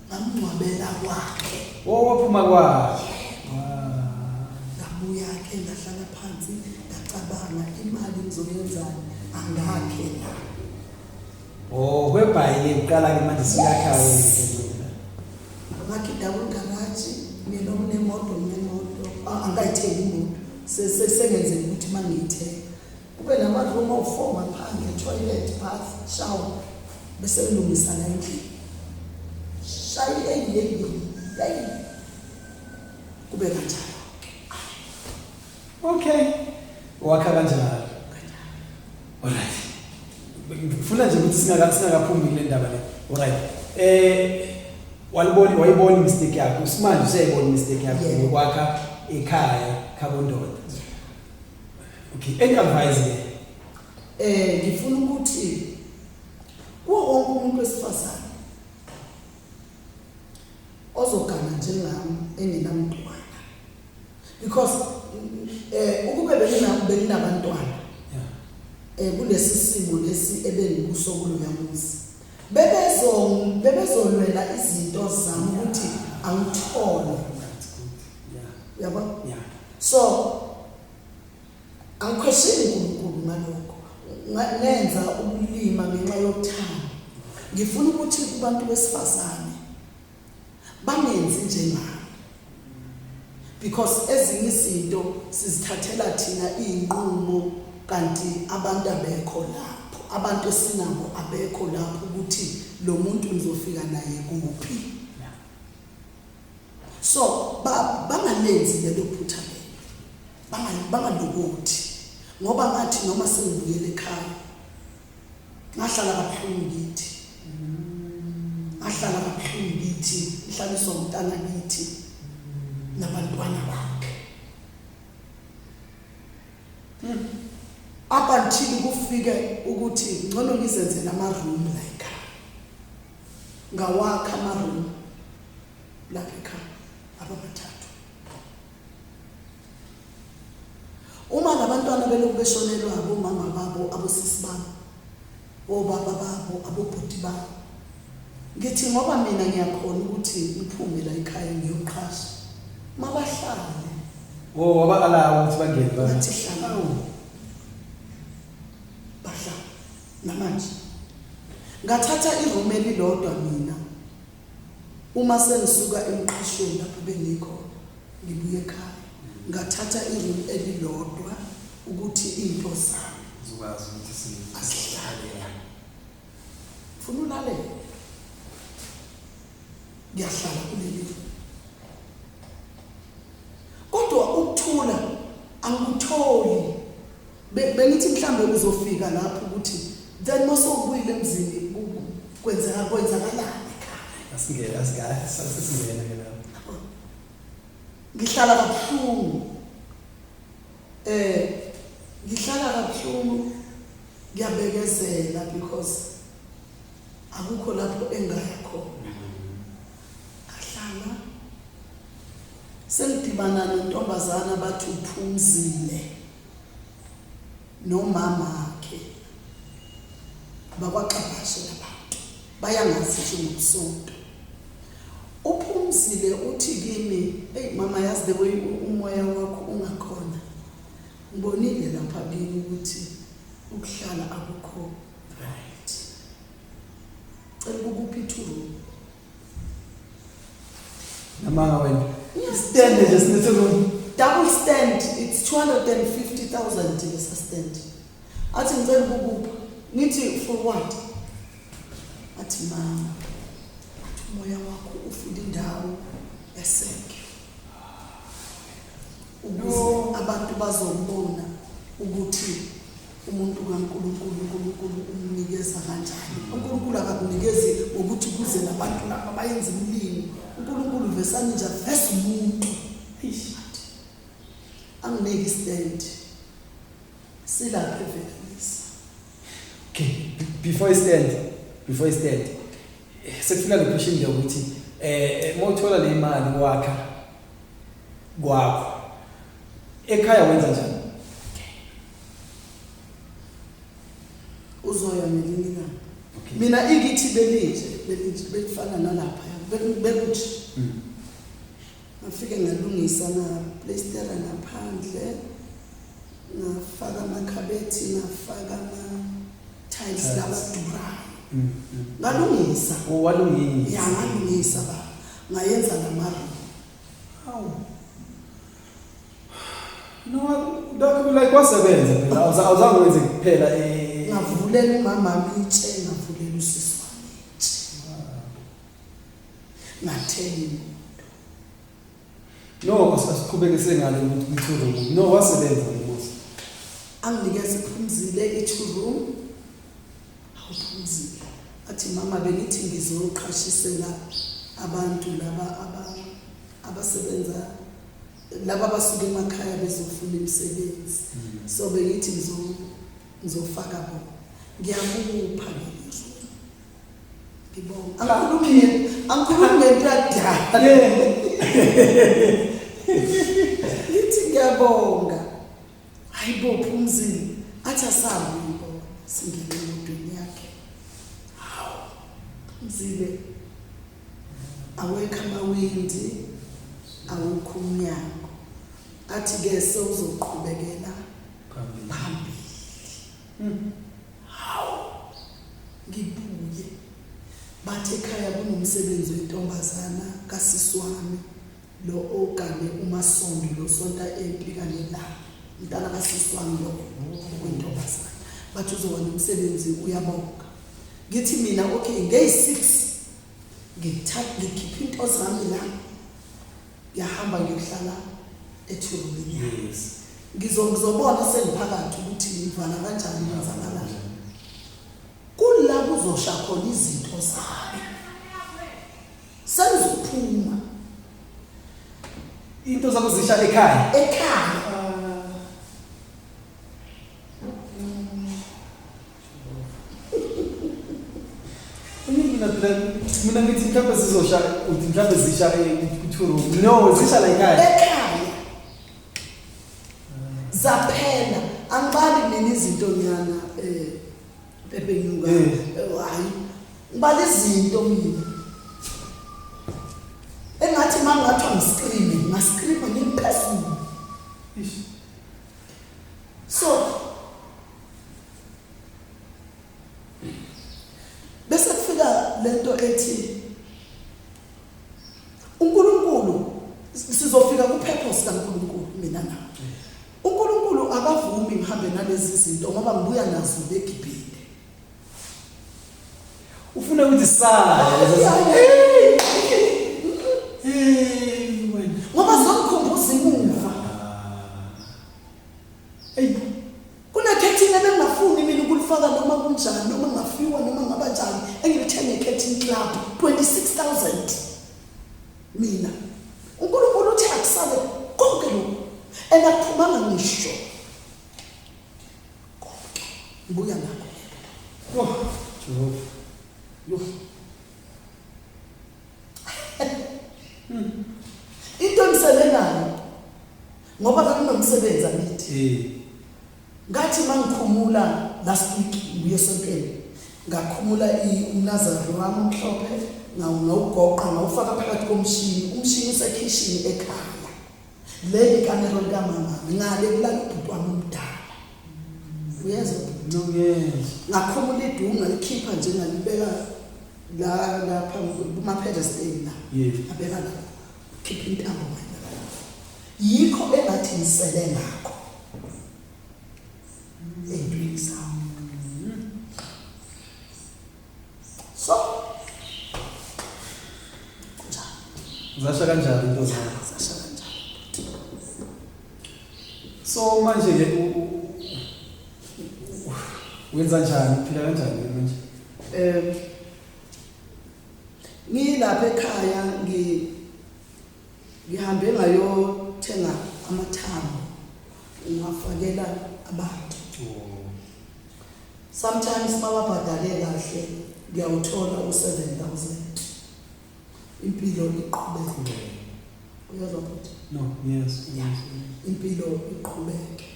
ngamngcwabela kwakhe Waphuma kwakhe. ngabuya ke ngahlala phansi ngacabanga imali ngizoyenzani angakhe la Webhayi iqala ke manje siyakhaya ngakhida kwegaraji mina nemoto angayithengi imoto sengenzele ukuthi mangiyithenga kube nama-room awu-4 ngaphandle toilet bath shower bese kulungisa la endlini shayi kube kanjalo Okay. Wakha kanjalo. Alright. Ngifuna nje ukuthi singakaphumi kule ndaba le. Alright. Wayibona mistake yakho. Usimanje usayibona mistake yakho ngokwakha ekhaya khabondoda. Okay, any advice ngifuna ukuthi kuwo wonke umuntu wesifazane ozogana njengami engenamntwana because ukube benginabantwana kulesi simo lesi ebengikuso kulo yamuzi bebezolwela izinto zami ukuthi angithole yabo so angikhweshini uNkulunkulu ngalokho ngenza ukulima ngenxa yokuthanda ngifuna ukuthi kubantu besifazane bangenzi njengami because ezinye izinto sizithathela thina izinqumo kanti abantu abekho lapho abantu esinabo abekho lapho ukuthi lo muntu ngizofika naye kuphi so bangalenzi lelo phutha lelo bangalokuthi ngoba ngathi noma sengibuyele ekhaya ngahlala kabuhlungu ngithi ihlaliswa umntana kithi nabantwana bakhe up until kufike ukuthi ngcono ngizenzele ama-room la ekhaya ngawakha ama-room lapha ekhaya ababathathu uma labantwana belokhu beshonelwa abomama babo abosisi babo obaba babo abobhuti babo ngithi ngoba mina ngiyakhona ukuthi ngiphume la ekhaya ngiyoqhasha mabahlale wabakala ukuthi bangene bathi hlala bahlala namanje ngathatha iroom elilodwa mina uma sengisuka emqashweni lapho bengikho ngibuye ekhaya ngathatha iroom elilodwa ukuthi into zami zikwazi ukuthi asihlale funa ulalela ngiyahlala kuleli kodwa ukuthula angikutholi bengithi mhlambe uzofika lapho ukuthi then masokubuyile emzini kwenzakalani ekhaya asingena ke lapho ngihlala kabuhlungu ngiyabekezela because akukho lapho engaya khona ahlala sengidibana nontombazana bathi uphumzile nomama akhe bakwaXabashe labantu bayangazi nje ngobusonto uphumzile uthi kimi hey mama yazi the way umoya wakho ungakhona ngibonile lapha kimi ukuthi ukuhlala akukho right cela ukuphi ithuru namanga wena stand just little double stand it's 250,000 lesa stand athi ngicela ukupha ngithi for what athi mama umoya wakho ufuna indawo eseke ukuze abantu bazobona ukuthi umuntu kaNkulunkulu umnikeza kanjani uNkulunkulu akakunikezi ukuthi kuze nabantu laba bayenza umlimo uNkulunkulu vesani nje vese umuntu anginike stand silapha evelisa okay before you stand sekufika le question nje ukuthi mawuthola le imali wakha kwakho ekhaya wenza njani uzoya ngelinye ilanga mina ikithi belije belifana nalapha bekuthi ngafike ngalungisa na playstera ngaphandle ngafaka amakhabethi ngafaka ama tiles labadurayo ngalungisa walungisa ngalungisa ba ngayenza namaru no dokho like wasebenza phela awuzange wenze kuphela ngavulela umama itshe ngavulela usisi wami ngathela no asiqhubekise ngale ukuthi ngithule no wasebenza ngomusa anginikeze iphumzile i-room awuphumzile athi mama bengithi ngizoqhashisela abantu laba abasebenza laba basuka emakhaya bezofuna imisebenzi so bengithi ngizofaka bona ngiyakupha ngezo ngibonga angikhulumi ngento yakudala ngithi ngiyabonga hayibo phumzile athi asabi ngibona singene emotweni yakhe hawu Mzile awekho amawindi awukho umnyango athi ke sewuzoqhubekela phambili hawu ngibuye bathe ekhaya kunomsebenzi wentombazana kasisi wami lo ogane uMasondo lo sonta empi kanye la umntana kasisi wami lo wentombazana bathi uzoba nomsebenzi uyabonga ngithi mina okay ngey6 ngikhipha into zami la yahamba ngiyohlala eThulumini yes ngizobona sengiphakathi ukuthi ngivala kanjani ngizakala kula kuzosha khona izinto zami sengizophuma into zakho zisha ekhaya mina ngithi mhlawumbe sizosha uthi mhlawumbe zisha eThuru no zisha la ekhaya zaphela angibali mina izinto nyana bebenyuka hayi ngibali izinto mina engathi mangathi ngiscream ngiphezulu so bese kufika lento ethi uNkulunkulu sizofika ku-purpose kaNkulunkulu mina na uNkulunkulu akavumi ngihambe nalezi zinto ngoba ngibuya nazo eGibhithe ufuna ukuthi sala ngoba zongikhumbuza imuva kunekhethini ebengafuni mina ukulifaka noma kunjani noma ngafiwa noma ngabanjani engilithenge ekhethini club 26,000 mina uNkulunkulu uthi akusale konke lokhu engaphumanga ngisho konke ngibuya ngakho into ngisebenzayo ngoba bekunomsebenzi amithi ngathi mangikhumula last week ngiye esontweni ngakhumula uNazari wami umhlophe ngawugoqa ngawufaka phakathi komshini umshini usekitchen ekhaya leli kamera likamama ngale kulala ubhuti wami umdala uyezwa ngakhumula idunga likhipha nje ngalibeka lapha kuma pedestal la abeka la khipha intambo manje yikho engathi ngisele ngakho endwini zami so zasha kanjani into zakho so manje ke wenza njani uphila kanjani manje ngilapha ekhaya ngihambe ngayothenga amathambo ngafakela abantu sometimes mababhadale kahle ngiyawuthola u7,000 impilo iqhubeka uyazwa futhi no yes impilo iqhubeke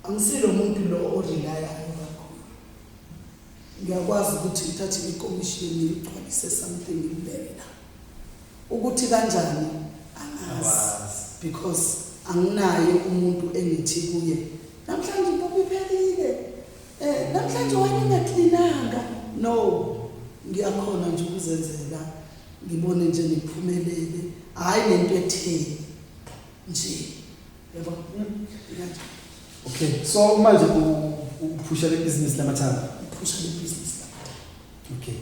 angisilo umuntu lo orilayayo kakhulu ngiyakwazi ukuthi ngithathe ikomishini ngigcwalise something ngibeka ukuthi kanjani angazi because anginaye umuntu engithi kuye namhlanje impuphu iphelile namhlanje wena ungaklinanga no ngiyakhona nje ukuzenzela ngibone nje ngiphumelele hayi lento etheni nje yabo okay so manje uphusha le business lamathambo uphusha le business lamathambo okay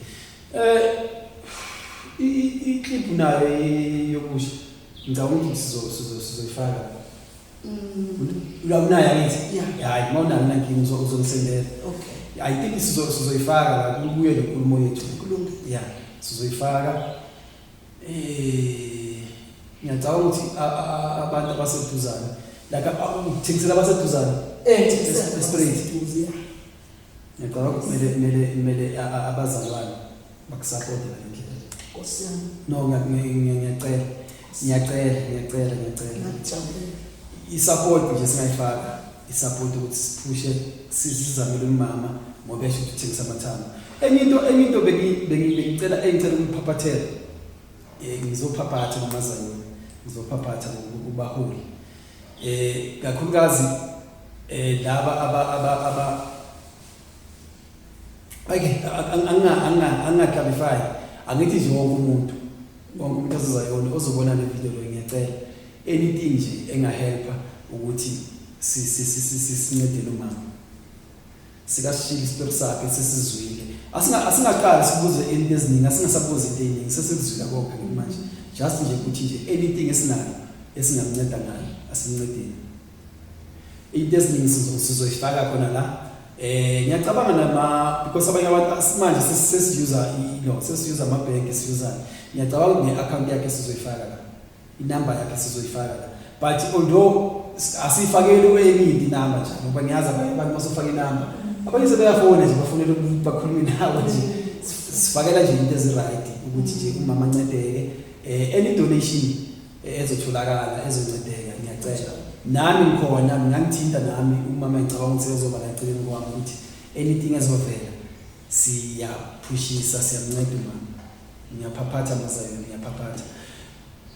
iclip nayo yokusha ngicabanga ukuthi sizoyifaka unayo angithi hayi mawunayo nankinga uzongisendela okay I think sizoyifaka la kubuye lenkulumo yethu kulungile yeah sizoyifaka ngiyacabanga ukuthi abantu abaseduzana like ukuthengisela abaseduzana straight ngiyacabanga kumele abazalwane bakusupport ngendlela osiyami no ngiyacela i-support nje singayifaka i-support ukuthi siphushe sizizamele umama ngoba esho ukuthi uthengisa amathambo enye into bengicela ukuphaphathela ngizophaphatha nomazanyoni ngizophaphatha ubaholi kakhulukazi laba anga-clarify angithi nje wonke umuntu azozayona ozobona le video lo ngiyacela anything nje engahelpa ukuthi sincede nomama sikashila isitori sakhe sesizwile asingaqali sibuze into eziningi asingasabuza into eziningi sesikuzwila konke manje just nje ukuthi nje anything esinayo esingamnceda ngayo asincedeni into eziningi sizoyifaka khona la ngiyacabanga because abanye abantu manje sesiyuza amabhenki esiyuzayo ngiyacabanga ne-account yakhe sizoyifaka la inamba yakhe sizoyifaka la but although asifakele kweyiningi inamba nje ngoba ngiyazi abantu basofaka inamba abanye sebeyafona nje bafonela ukuthi bakhulume nawe nje sifakela nje into eziright ukuthi nje umama ancedeke any donation ezotholakala ezoncedeka ngiyacela nami ngikhona ngangithinta nami umama ngicabanga ukuthi ezoba la eceleni kwami ukuthi anything ezovela siyaphushisa siyamnceda umama ngiyaphaphatha mazayoni ngiyaphaphata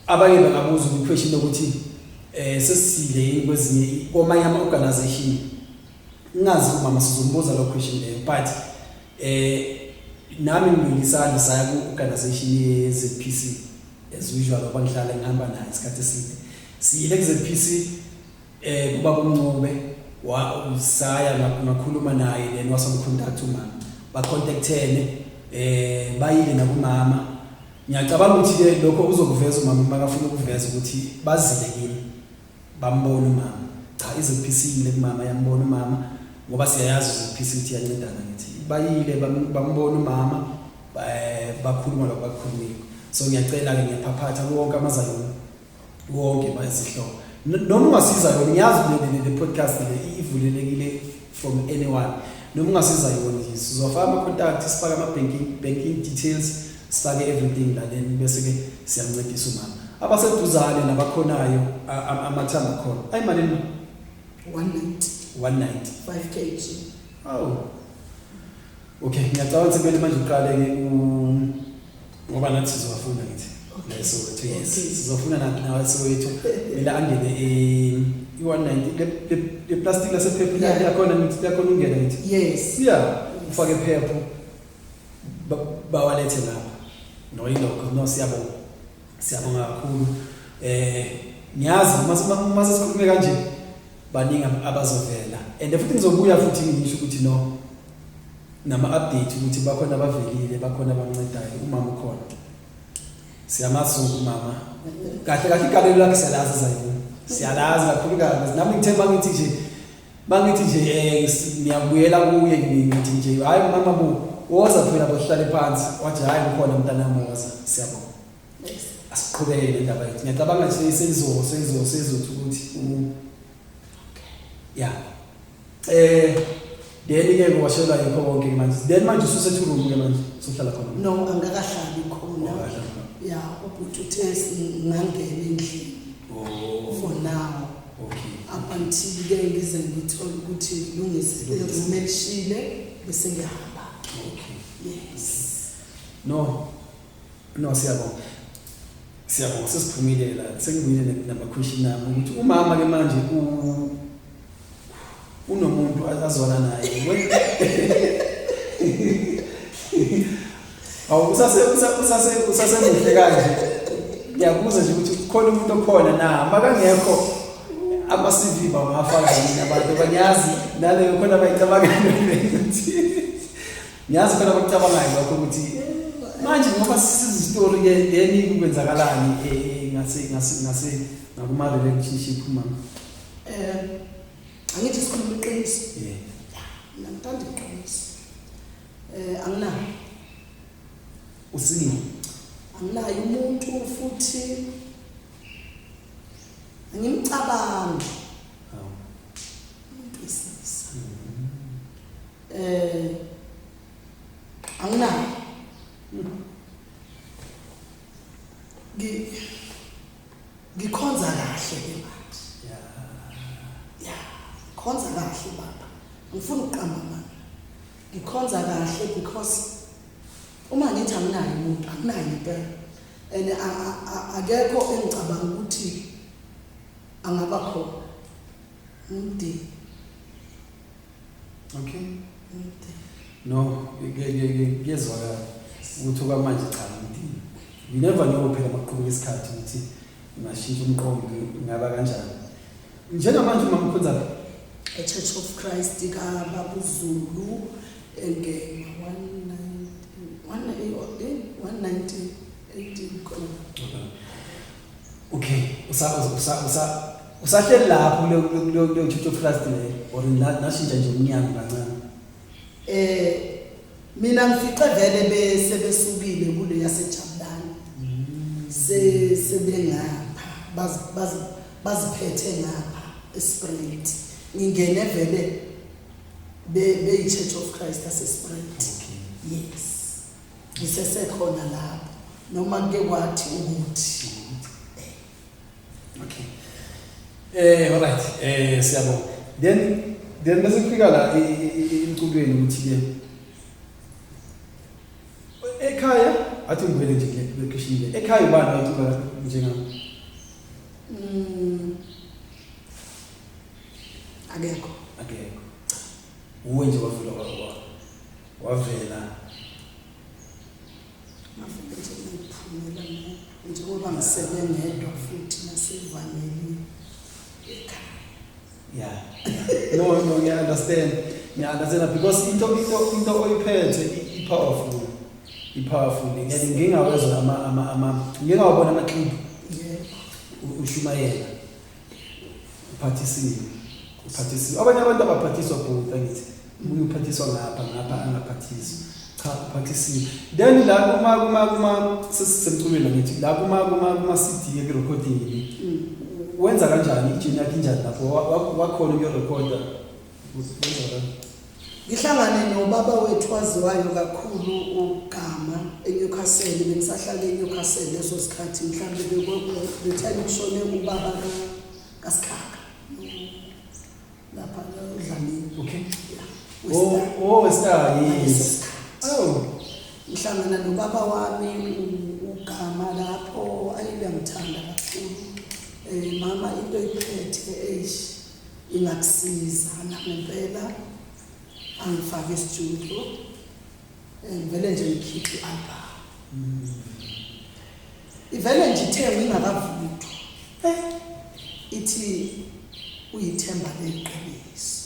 abanye bangabuza question ukuthi sesile kwezinye kwamanye ama-organization ngazi umama sizombuza lo question leyo but nami ngilisanda saya ku-organization ye-ZPC as usual ngoba ngihlala ngihamba nayo isikhathi eside siyile ku-ZPC ubaba uNcube saya ngakhuluma naye then wasamcontact umama bacontactene bayile nakumama ngiyacabanga ukuthi ke lokho uzokuveza umama makafuna ukuveza ukuthi bazile kini bambona umama cha iZPC ile kumama yambona umama ngoba siyayazi iZPC ukuthi yancedana ngithi bayile bambona umama bakhuluma lokho bakhulumile so ngiyacela ke ngiyaphaphatha wonke amazayoni wonke bayisihlobo noma ungasiza yona ngiyazi le podcast le ivulelekile from anyone noma ungasiza yona nje sizofaka ama contact sifaka ama banking details sifake everything la then bese ke siyancedisa umama abaseduzane nabakhonayo amathamba khona ayimalini 190 5 kg oh okay ngiyacabanga ukuthi kumele manje uqale ke ngoba nathi sizofuna ngithi leso yes sizofuna nawe sowethu mina angene i190 le plastic la sephepha yakhona ngithi yakhona ungena ngithi yes yeah ufake phepha bawalethe lapha no yilokho no siyabonga kakhulu ngiyazi mase sikhulume kanje baningi abazovela and futhi ngizobuya futhi ngisho ukuthi no nama update ukuthi bakhona abavelile bakhona abancedayo umama ukhona siyamasuku mama kahle igalelo lakhe siyalazi zayo siyalazi kakhulu kabi nami ngithemba ngithi nje ngiyabuyela kuye ngithi nje hayi mama woza phela bohlale phansi wathi hayi ukhona umntanami woza siyabonga asiqhubekele indaba yethu ngiyacabanga nje sezothi ukuthi yeah then ke kwashela yikho konke manje then manje ususethurumu ke manje sohlala khona no angakahlali khona yeah ubhuti uthe ngangena endlini for now okay up until ke ngize ngithola ukuthi lungise iroom elishile bese ngiyahamba okay yes no siyabonga sesiphumile la sengibuyile nama question nami ukuthi umama ke manje unomuntu azona naye awu usase muhle kanje ngiyabuza nje ukuthi khona umuntu okhona na makangekho ama CV bangafaka yini abantu banyazi naleyo khona bayicabanga ukuthi nyazi khona bakucabangayo lokho ukuthi manje ngoba sisiza story ke then ukwenzakalani ngase ngakuma relationship mama angithi sikhuluma iqiniso yeah ngithanda iqiniso anginayo usini anginayo umuntu futhi angimcabanga umuntu wesilisa anginayo ngikhonza kahle ke manje yeah khonza kahle baba ngifuna uqamba mama ngikhonza kahle because uma ngithi anginayo umuntu anginayo impela and akekho engicabanga ukuthi angaba khona umdi okay no ngiyezwakala ukuthi okwamanje cha umdi you never know phela maqhubeka isikhathi ukuthi ungashintsha umqondo ngaba kanjani njengamanje uma mkhonza a Church of Christ kaBaba Zulu engena 190 khona. Okay usahleli lapho kuleyo Church of Christ le or nashintsha nje umnyango kancane mina ngifice vele besebesukile kule yaseJabulani sebengapha baziphethe ngapha eSpirit ngingene vele be Church of Christ aseSpirit yes ngisesekhona lapho noma ke kwathi ukuthi okay alright siyabonga then bese kufika la incubeni ukuthi ke ekhaya athi ngivele nje lekishile ekhaya ubani wayicuba njengami akekho uwe nje wavela njengoba ngisebengedwa futhi nasevangeli ekhaya yeah no I understand because into oyiphethe i-powerful and ngingawezwa ngingawabona ama-clip ushumayela uphathisiwe abanye abantu abaphathiswa both angithi ubuye uphathiswa ngapha angaphathiswa cha uphathisiwe then la kuma sesisemculweni ngithi la kuma CD ye-recording wenza kanjani ijini yakhe injani lapho wakhona ukuyorekhoda ngihlangane nobaba wethu waziwayo kakhulu uGama eNewcastle bengisahlala eNewcastle leso sikhathi mhlambe bethatha kushone ubaba kaSikhaka lapha eDlamini okay Westar yes ngihlangana nobaba wami uGama lapho ayengithanda kakhulu mama into iphethe ingakusiza ngempela angifake studio vele nje ngikhiphe i-album ivele nje ithemba ingakavuthwa ithi uyithemba leqiniso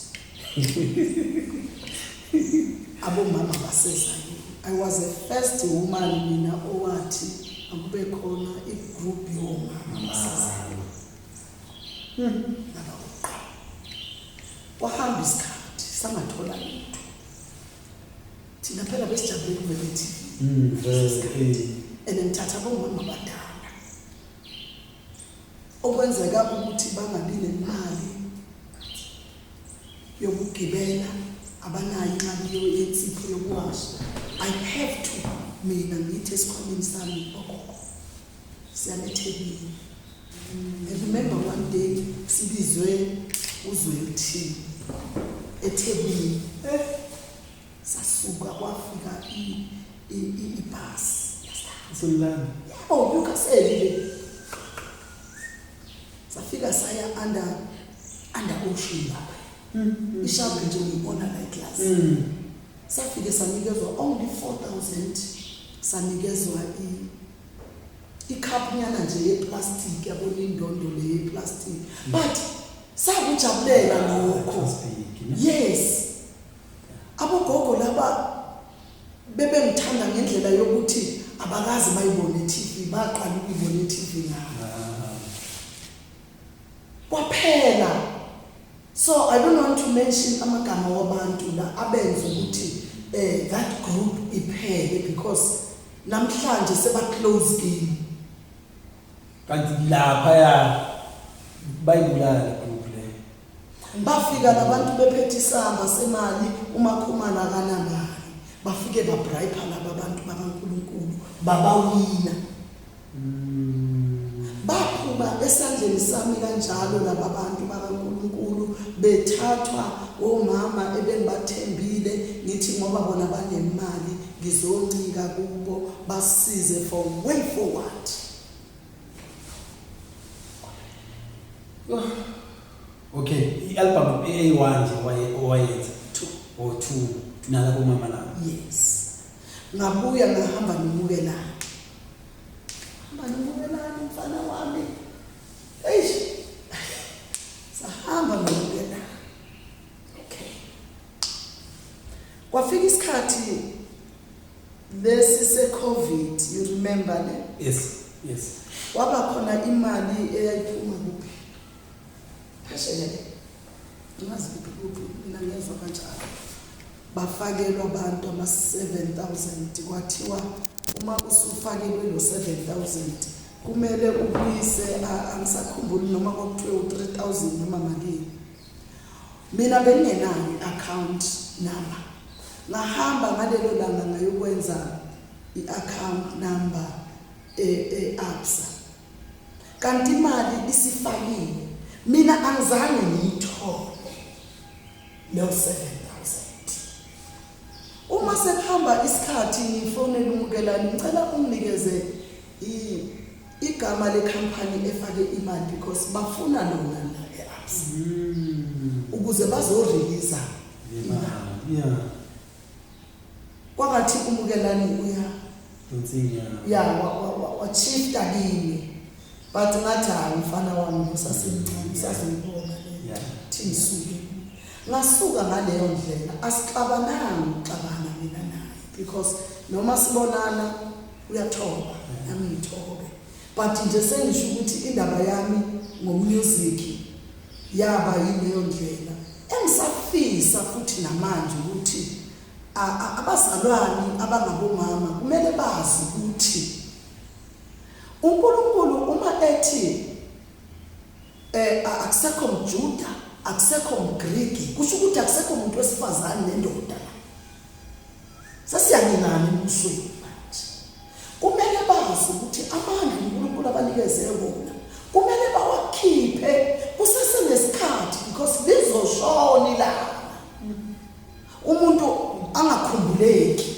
abomama basezayo I was the first woman mina owathi akube khona igroup yomama basezayo wahamba isikhathi sangathola into thina phela besijabule kuvele TV ngithatha bomama badala okwenzeka ukuthi bangabi nemali yokugibela abanayo imali yensipho yokuwasha I have to mina ngithi esikhwameni sami okoko siyamethekwini I remember one day sibizwe uZwelithini eThekwini sasuka kwafika ibhasi Solana Newcastle safika saya under ocean lapha ishabu nje ngibona la class safike sanikezwa only 4,000 sanikezwa icup nyana nje yeplastic yabona indondo le yeplastic but sakujabulela lokho yes abogogo laba bebengithanda ngendlela yokuthi abakazi bayibone TV baqala ukuyibona TV ngabo kwaphela so I don't want to mention amagama wabantu la abenza ukuthi that group iphele because namhlanje seba close game kanti lapha ya bayibulala group le bafika nabantu bephethe isamba semali umakhumana kanamali bafike babribe laba abantu bakaNkulunkulu babawina baphuma esandleni sami kanjalo laba bantu bakaNkulunkulu bethathwa omama ebengibathembile ngicebile ngithi ngoba bona banemali ngizoncika kubo basize for way forward. Okay, i-album A1 nje owayenza 2 or 2 nala kumama la. Yes. Ngabuya ngahamba nomukelana. Hamba nomukelana mfana wami. Eish. Sahamba nomukelana. Okay. Kwafika isikhathi lesi se-COVID, you remember ne? Yes, yes. Waba khona imali eyayiphuma kuphi? Phesheya le. Ngazi kuphi mina ngezwe kanjalo. Bafakelwa abantu ama-7,000 kwathiwa uma usufakelwe lo 7,000 kumele ubuyise angisakhumbuli noma kwakuthiwe u-3,000 noma malini. Mina bengenayo i-account number. Ngahamba ngalelo langa ngayokwenza i-account number e-ABSA. Kanti imali isifakiwe. Mina angizange ngiyithole lo 7,000. Uma sekuhamba isikhathi ngifonela umukelani ngicela unginikeze igama lekhampani efake imali because bafuna lona la e-ABSA. Ukuze bazorelease imali. Yeah. Kwakathi umukelani uya Donsinya. Yeah, wa chief dagini. But ngathi mfana wami usasemncane sazibona le. Yeah. Thisuke. Ngasuka ngaleyo ndlela asixabananga uxabana mina naye because noma sibonana uyathoba nami ngithobe. But nje sengisho ukuthi indaba yami ngomusic yaba yileyo ndlela. Engisafisa futhi namanje ukuthi abazalwane abangabomama kumele bazi ukuthi uNkulunkulu uma ethi akusekho umJuda akusekho umGriki kusho ukuthi akusekho umuntu wesifazane nendoda. Sasiyangena embusweni manje. Kumele bazi ukuthi amandla uNkulunkulu abanikeze wona kumele bawakhiphe kusesenesikhathi because lizoshona ilanga. Umuntu angakhumbuleki.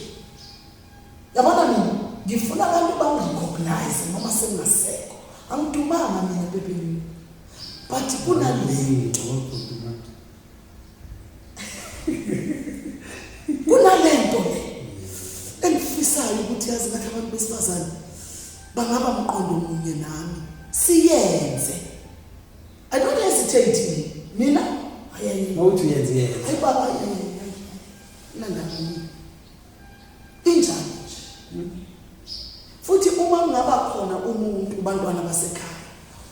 Yabona mina ngifuna abantu bangirecognize noma sengasekho. Angidumanga mina bebeni. But kunalento engifisayo ukuthi yazi ngathi abantu besifazane bangaba mqondo munye nami siyenze. I don't hesitate mina ayayini Mawuthi uyenze. hayi baba nandani injani futhi uma kungaba khona umuntu bantwana basekhaya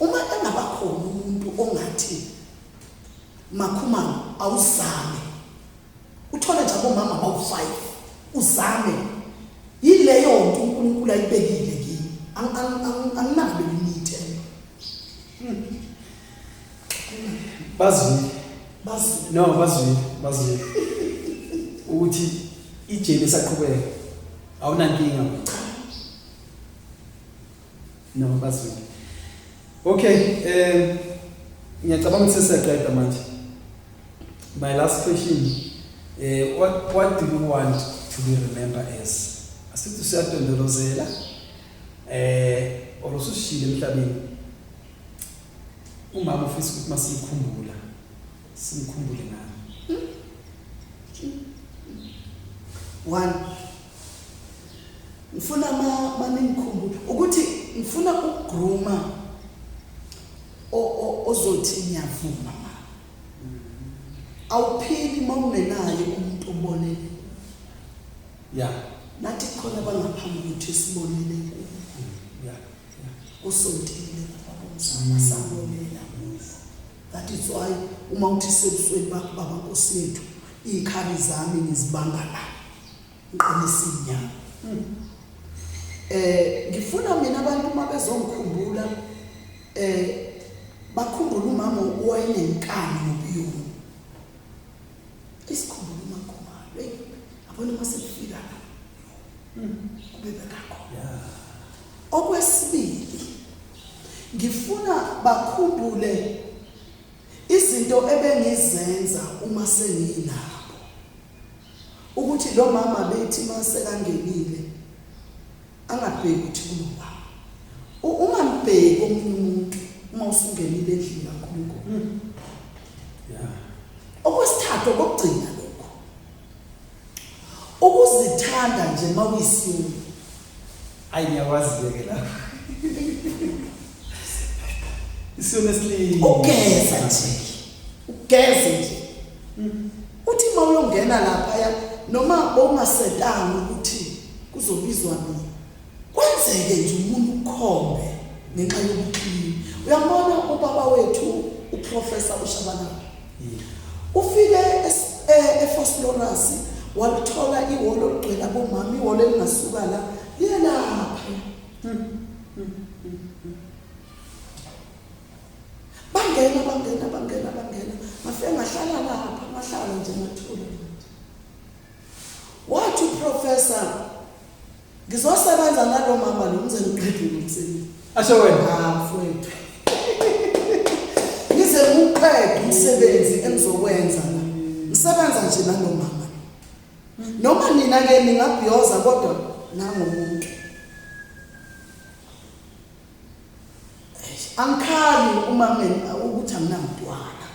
uma engaba khona umuntu ongathi makhuma awuzame uthole nje abomama bawu5 uzame yileyo nto uNkulunkulu ayibekile kimi anginabe limite bazwile ukuthi ijele saqhubeka awunankinga no bazwile. Okay, ngiyacabanga ukuthi sesiyaqeda manje. My last question, what do you want to be remembered as? Asithi siyadondolozela or usushile emhlabeni umama ufisa ukuthi masikhumbula simkhumbule ngani? One, ngifuna maningikhumbule ukuthi ngifuna ukugruma ozothi ngiyavuma mama. Awuphili mawunenayo umuntu obonele. Yeah. Nathi khona bangaphambi ukuthi sibonele. Yeah. Usontile babomsana sabonela. That is why uma uthi sebusweni bakho baba Nkosi yethu ikhali zami ngizibamba la. Ngiqinisa inyama. Ngifuna mina abantu uma bezongikhumbula bakhumbule umama owayenenkani nobiyoni. Isikhumbule umakhumalo. Abona uma sekufika la. Kubebeka khona. Yeah. Okwesibili ngifuna bakhumbule izinto ebengizenza uma senginabo. ukuthi lo mama bethi masekangenile angabheki ukuthi kunoba ungambheki omunye umuntu uma usungenile endlini kaNkulunkulu. Okwesithathu okugcina lokho ukuzithanda nje mawuyisiwe ayiyakwazi-ke lapho isiyona esilile ugeza nje uthi uma uyongena laphaya noma bongasetanga ukuthi kuzobizwa nini kwenzeke nje umuntu ukhombe ngenxa yokuqina. Uyabona ubaba wethu uprofessor uShabalala ufike eFosloras walithola ihholo ligcwele abomama, ihholo elingasuka la liyelapha bangena ngafike ngahlala lapha ngahlala nje ngathula wathi uprofessor ngizosebenza nalo mama lo ngize ngiqede umsebenzi asho wena mfowethu ngize ngiqede umsebenzi engizokwenza ngisebenza nje nalo mama noma nina ke ningabhiyoza kodwa nangomuntu angikhali uma ukuthi anginamntwana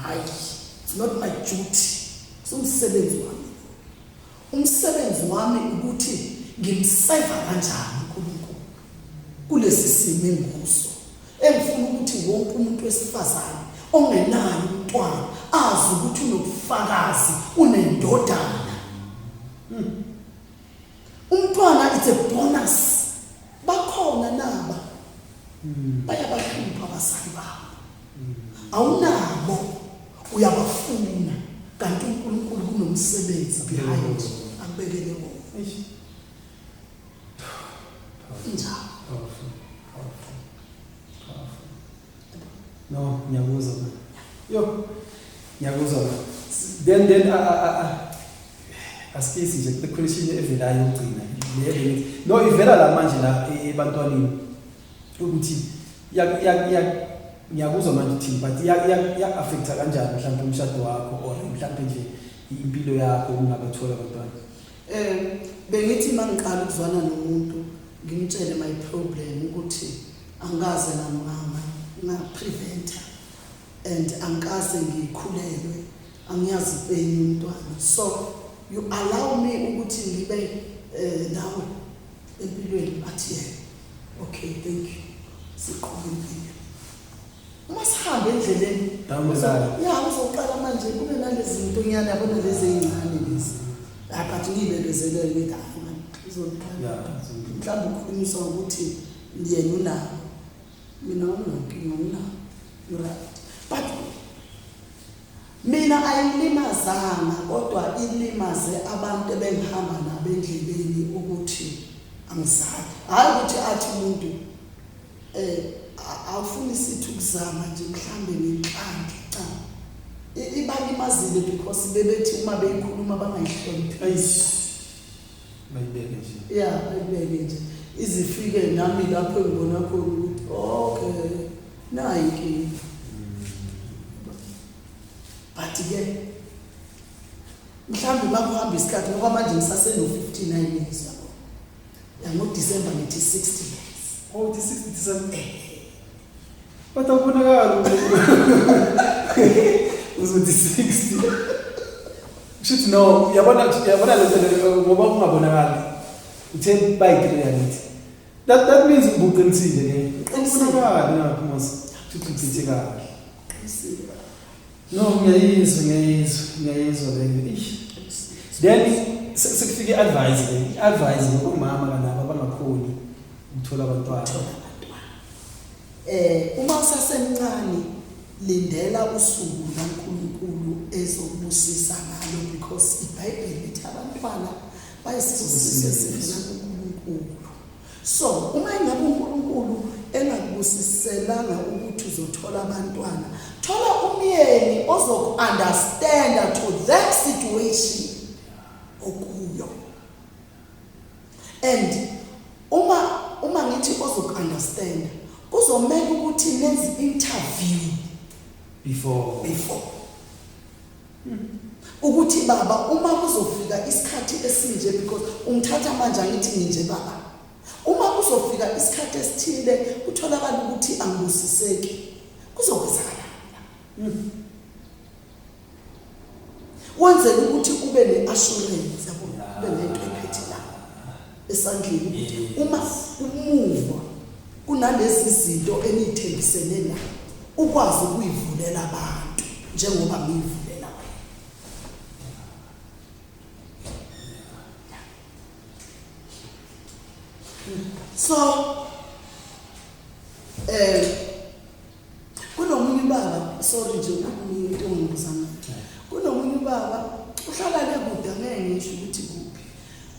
hayi it's not my duty umsebenzi wami. Umsebenzi wami ukuthi ngimseva kanjani uNkulunkulu kulesi simo enguso engifuna ukuthi wonke umuntu wesifazane ongenayo umntwana azi ukuthi unobufakazi unendodana. Umntwana it's a bonus. Bakhona naba bayabahlupha abasali babo awunabo uyabafuna kanti uNkulunkulu kunomsebenzi behind akubekele wona njalo. No, ngiyakuzwa. Ngiyakuzwa. Then asikisi nje the question evelayo ugcina. No ivela la manje la ebantwaneni ukuthi ngiyakuzwa manje uthini but ya affecta kanjani mhlawumbe umshado wakho or mhlawumbe nje impilo yakho ungabathola abantwana. Bengithi mangiqala ukuzwana nomuntu ngimtshele my problem ukuthi angaze preventer and angikaze ngikhulelwe angiyazi ipain umntwana, so you allow me ukuthi ngibe nawe empilweni. Athi okay, thank you, siqhubeke impilo. Uma sihambe endleleni uzoqala manje kube nalezi zinto nyana yabona lezi ezincane lezi aphathi ngibekezelele ngithi uzoqala mhlawumbe ukhulunyiswa ukuthi yena unawo mina unankinga unawo right, but mina ayilimazanga kodwa ilimaze abantu ebengihamba nabo endleleni ukuthi angizali, hayi ukuthi athi umuntu awufuni sithi ukuzama nje mhlambe ngenhlanhla cha ibalimazile because bebethi uma beyikhuluma bangayihloniphi bayibeke nje bayibeke nje izifike nami lapho engibona khona ukuthi okay nayi inkinga. But ke mhlambe makuhamba isikhathi ngoba manje ngisaseno 59 years yabo ngoDisemba ngithi 60 years. Oh, 60 but awubonakala uzothi 60 shithi no yabona lento ngoba ungabonakali uthe bayigreyathi that means ubuqinisile ke ubonakala lapho mos thuthithike kahle. No, ngiyayizwa le. Then sekufike advice ngokumama kanabo abangakhoni ukuthola abantwana. Uma usasemncane lindela usuku kaNkulunkulu ezokubusisa ngalo because iBhayibheli lithi abantwana bayisibusise sivela kuNkulunkulu. So uma ingabe uNkulunkulu engakubusiselanga ukuthi uzothola abantwana, thola umyeni ozoku-understand to that situation okuyo. And uma ngithi ozoku-understand kuzomela ukuthi nenze interview before ukuthi baba uma kuzofika isikhathi esinje because ungithatha manje angithi nginje baba uma kuzofika isikhathi esithile utholakala ukuthi angibusiseki kuzokwenzakala wenze ukuthi ube neassurance yabo ube nento ephethe la esandleni uma umuva kunalezi zinto enithembisene la ukwazi ukuyivulela abantu njengoba ngiyivulela wena so kunomunye baba sorry nje ukuthi ngizama kunomunye baba uhlala le kude ngeke ngisho ukuthi kuphi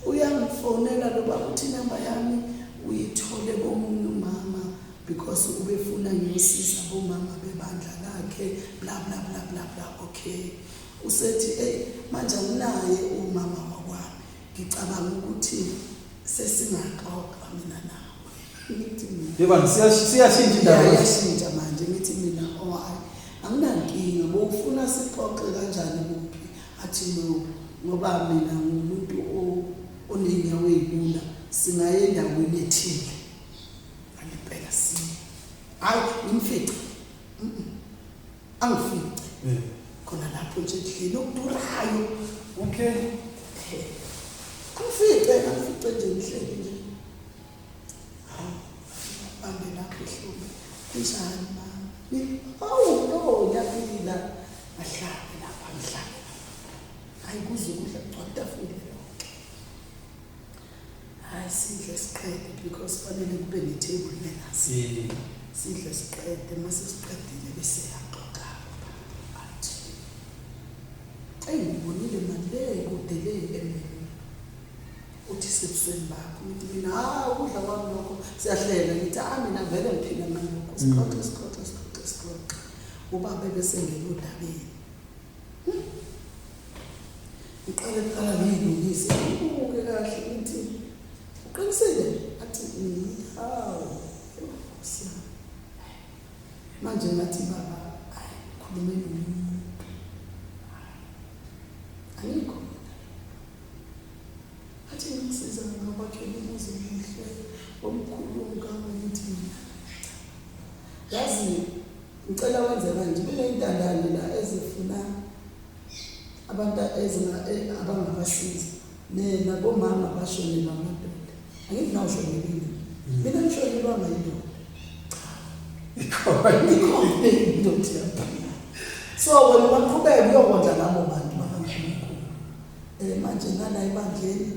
uyangifonela lo baba uthi namba yami uyithole komunye umama because ubefuna ngiyosiza bomama bebandla lakhe bla bla bla bla bla okay usethi manje anginaye umama wakwami ngicabanga ukuthi sesingaxoxa mina nawe ngithi yebo siyashintsha indaba yashintsha manje ngithi mina anginankinga bofuna sixoxe kanjani kuphi athi no ngoba mina ngumuntu onenyawo ezilula singaye endaweni ethile aliphela si hayi imfica angifice khona lapho nje endlini okudurayo okay angifice nje ngihleli nje bambe lapho ehlobo kunjani mama no ngiyaphila ahlale lapha ngihlale hayi kuze kudla kwatafule yonke hayi sidle siqede because fanele kube netable manners sidle siqede mase siqedile bese yaxoxa athi ngibonile manje kudele emini uthi sebusweni bakho ngithi mina ukudla kwami lokho siyahlela ngithi mina vele ngiphila ngalokho sikhoxe ubaba bese ngelodabeni uqala ngiyilungise ubuke kahle ngithi uqinisile athi manje ngathi baba khulumeni nomuntu ayikho athi ngisiza ngabakheli umuzi omuhle omkhulu ngama ngithi yazi ngicela wenze kanje kuneyintandane la ezifuna abantu abangabasiza nabo mama bashonela amadoda angithi nawo shonelile mina ngishonelwa ngayidoda indoda yaphila so wena baqhubeka uyokondla labo bantu bakamkhulu manje nala ebandleni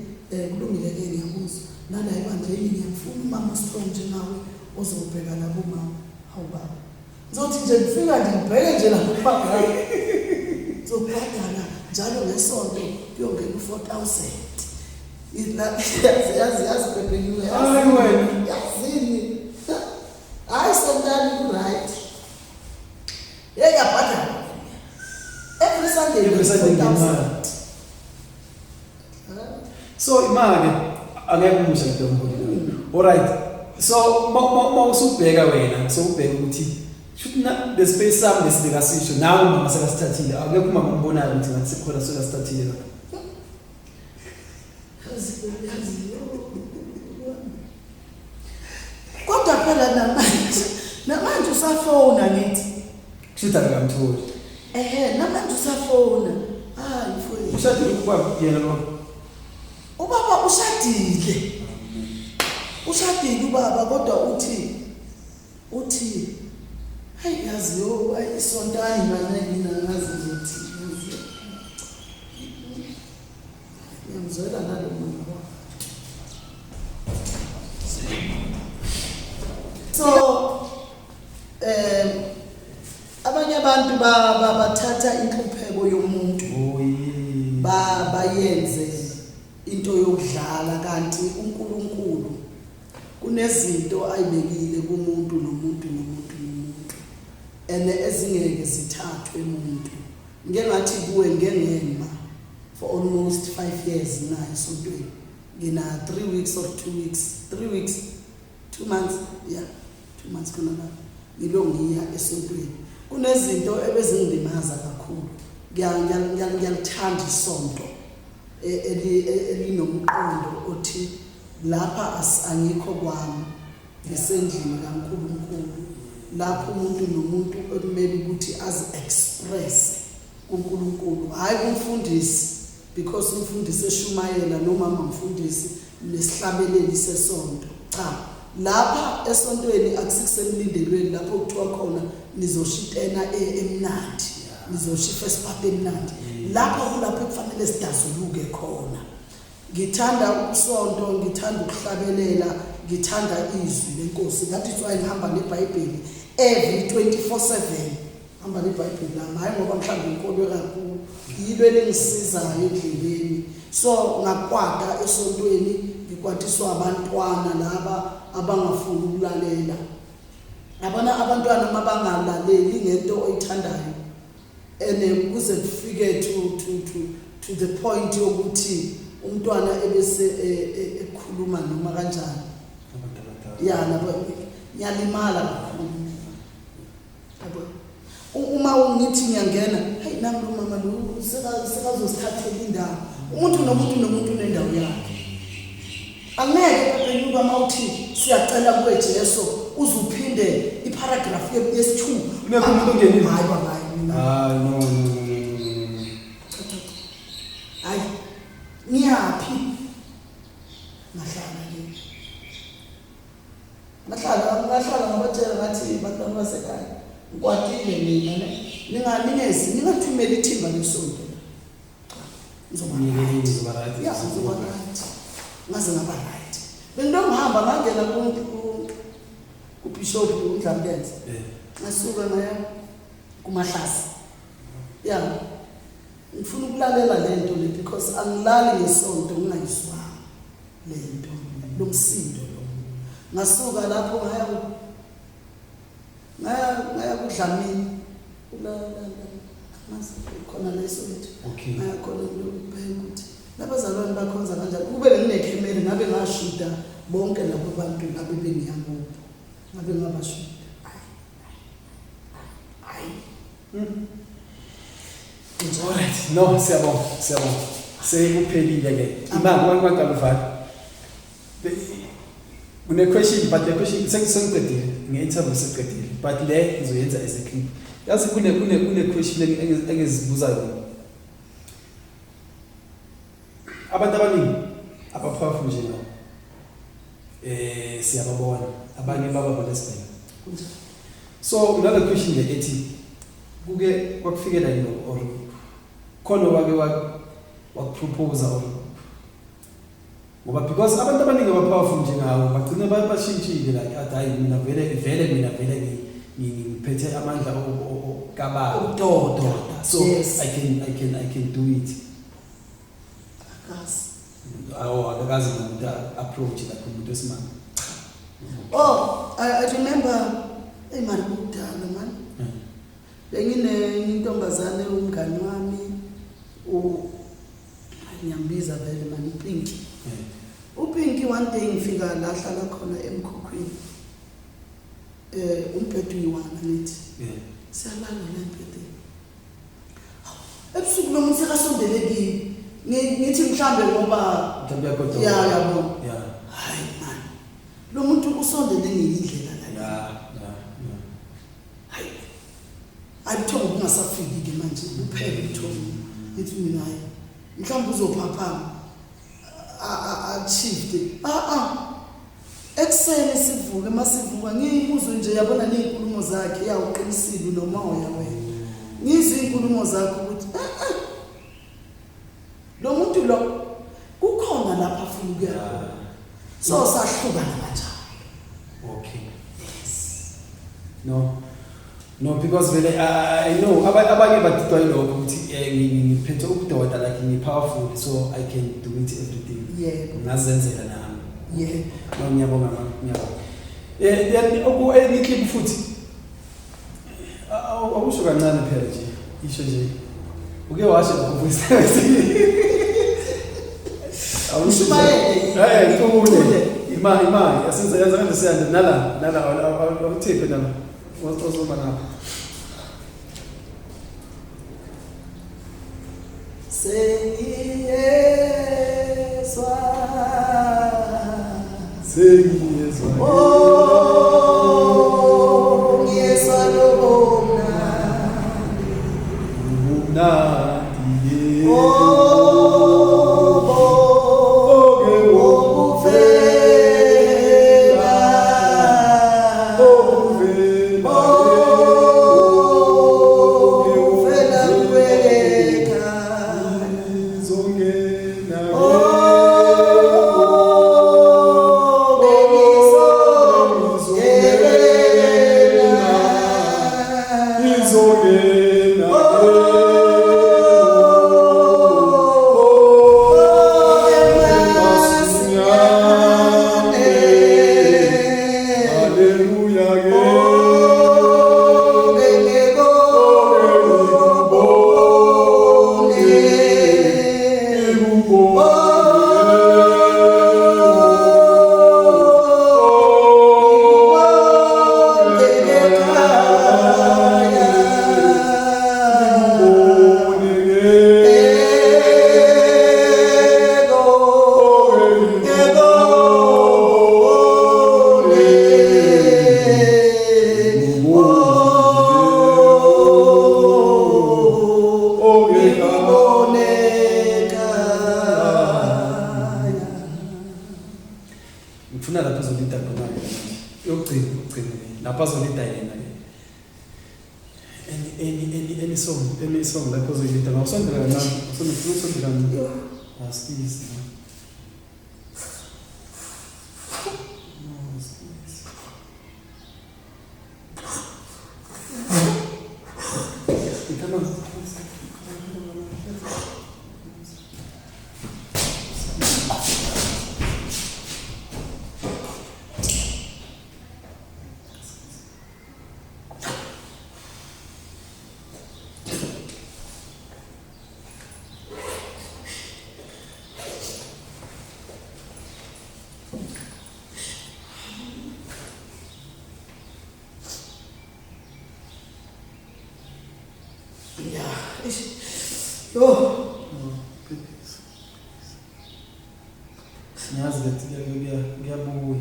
kulungile ke ngiyabuza nala ebandleni ngiyafuna umama strong njengawe ozobheka labo mama hawu baba ngizothi nje ngifika nje ngibheke nje lapho baba zobhadala njalo ngesonto kuyongena u4000 yazi bebeniwe hayi wena yazini hayi sontani right yabhadala every Sunday ngemali so imali angeke umusha ntombi alright so mawusubheka wena so ubheka ukuthi should not the space sami lesibeka sisho nawe mama sekasithathile akekho mama umbonayo ukuthi ngathi sikhona sekasithathile lapha kodwa phela namanje usafona ngithi kushuthi akamtholi namanje usafona hayi mfowethu ushadile ubaba yena lo ubaba ushadile ubaba kodwa uthi hayi yaziyo ayisontani mina ngazi ukuthi ngiyamzwela nalo mama so abanye abantu bathatha inhlupheko yomuntu bayenze into yokudlala kanti uNkulunkulu kunezinto ayibekile kumuntu nomuntu ezingeke zithathwe umuntu ngengathi kuwe ngengema for almost 5 years nayo esontweni ngina 3 weeks or 2 weeks 3 weeks 2 months 2 months khona la ngilongiya esontweni kunezinto ebezingilimaza kakhulu ngiyalithanda isonto elinomqondo othi lapha angikho kwami ngisendlini kaNkulunkulu lapho umuntu nomuntu okumele ukuthi azi-express kuNkulunkulu hayi kumfundisi because umfundisi eshumayela nomama mfundisi nesihlabeleli sesonto cha lapha esontweni akusikusemlindelweni lapho kuthiwa khona nizoshitena emnandi nizoshifa esiphathi emnandi lapho kulapho kufanele sidazuluke khona ngithanda usonto ngithanda ukuhlabelela ngithanda izwi lenkosi ngathi tswaye ngihamba neBhayibheli every 24/7 hamba neBhayibheli nami hayi ngoba mhlawumbe inkolwe kakhulu yilo elengisizayo endleleni so ngakwata esontweni ngikwatiswa abantwana laba abangafuni ukulalela abantwana mabangalaleli ngento oyithandayo and kuze kufike to the point yokuthi umntwana ebese ekhuluma noma kanjani nyalimala kakhulu uma ungithi ngiyangena hey nami lo mama lo sekazosithathela indawo umuntu nomuntu nendawo yakhe angeke bebenyuka mawuthi siyacela kuweJesu uzuphinde iparagraph yesi2 unekho umuntu ongenile hayi no hayi ngiyaphi ngahlala ngabatshela ngathi bantwana basekhaya ngikwatile mina ningathumela ithimba lesonto ngizoba right ngaze ngaba right bengihamba ngangena kuBishop uNdlamlenze ngasuka ngaya kuMahlasi ngifuna ukulalela lento le because angilali ngesonto ngingayiswanga lento lomsindo lo ngasuka lapho ngaya kuDlamini khona lesonto ngaya khona ukubheka ukuthi labazalwane bakhonza kanjani kube benginekhamera ngabe ngashuda bonke labo bantu ngabe bengiyangopho ngabe ngabashuda alright no siyabonga sekuphelile ke imali kwaNkulunkulu une question but the question sengiqedile nge-interview seqedile but le ngizoyenza as a clip yazi kune question engizibuza yona abantu abaningi abapowerful nje nawo siyababona abanye baba lesibheka so another question le ethi kuke kwakufikela yini or khona wake wakupropose or ngoba because abantu abaningi abapowerful njengawo bagcina bashintshile like hayi mina vele ngiphethe amandla okababa udoda so yes. I can do it akazi umuntu approach la kumuntu esimanga I remember imali kudala man benginentombazane umngani wami ngiyambiza vele man uPinky uPinky one day ngifika la hlala khona emkhukhwini umphethu yiwana nithi siyalala la empetheni ebusuku lo muntu sekasondele kimi ngithi mhlambe ngoba mhlambe yabo hayi man lo muntu usondele ngiyindlela la hayi ayithoba kungasafiki ke manje uphele uthoba lithi mina hayi mhlambe uzophaphama achieved ekseni sivuke masivuka ngiyibuzo nje yabona nezinkulumo zakhe yawuqinisile nomoya wena ngizwe izinkulumo zakhe ukuthi lo muntu lo kukhona lapha afuna ukuya so sahlukana kanjalo okay no because vele I know abanye badidwa yilokho ukuthi ngiphethe ubudoda like ngipowerful so I can do it everything ngazenzela nami ngiyabonga then oku-clip futhi awusho kancane phela nje isho nje uke washo awushumayele imali yasenza kanjani siyanda nala awuthephe nami ozoba lapha Sengiyezwa oh ngiyezwa lobona mnandi ngifuna lapha uzolida khona yokugcina lapha uzolida yena any song lapha uzolida ngawusondela kancane usondela kancane asikisi Sinyazi ukuthi ngiyabuya.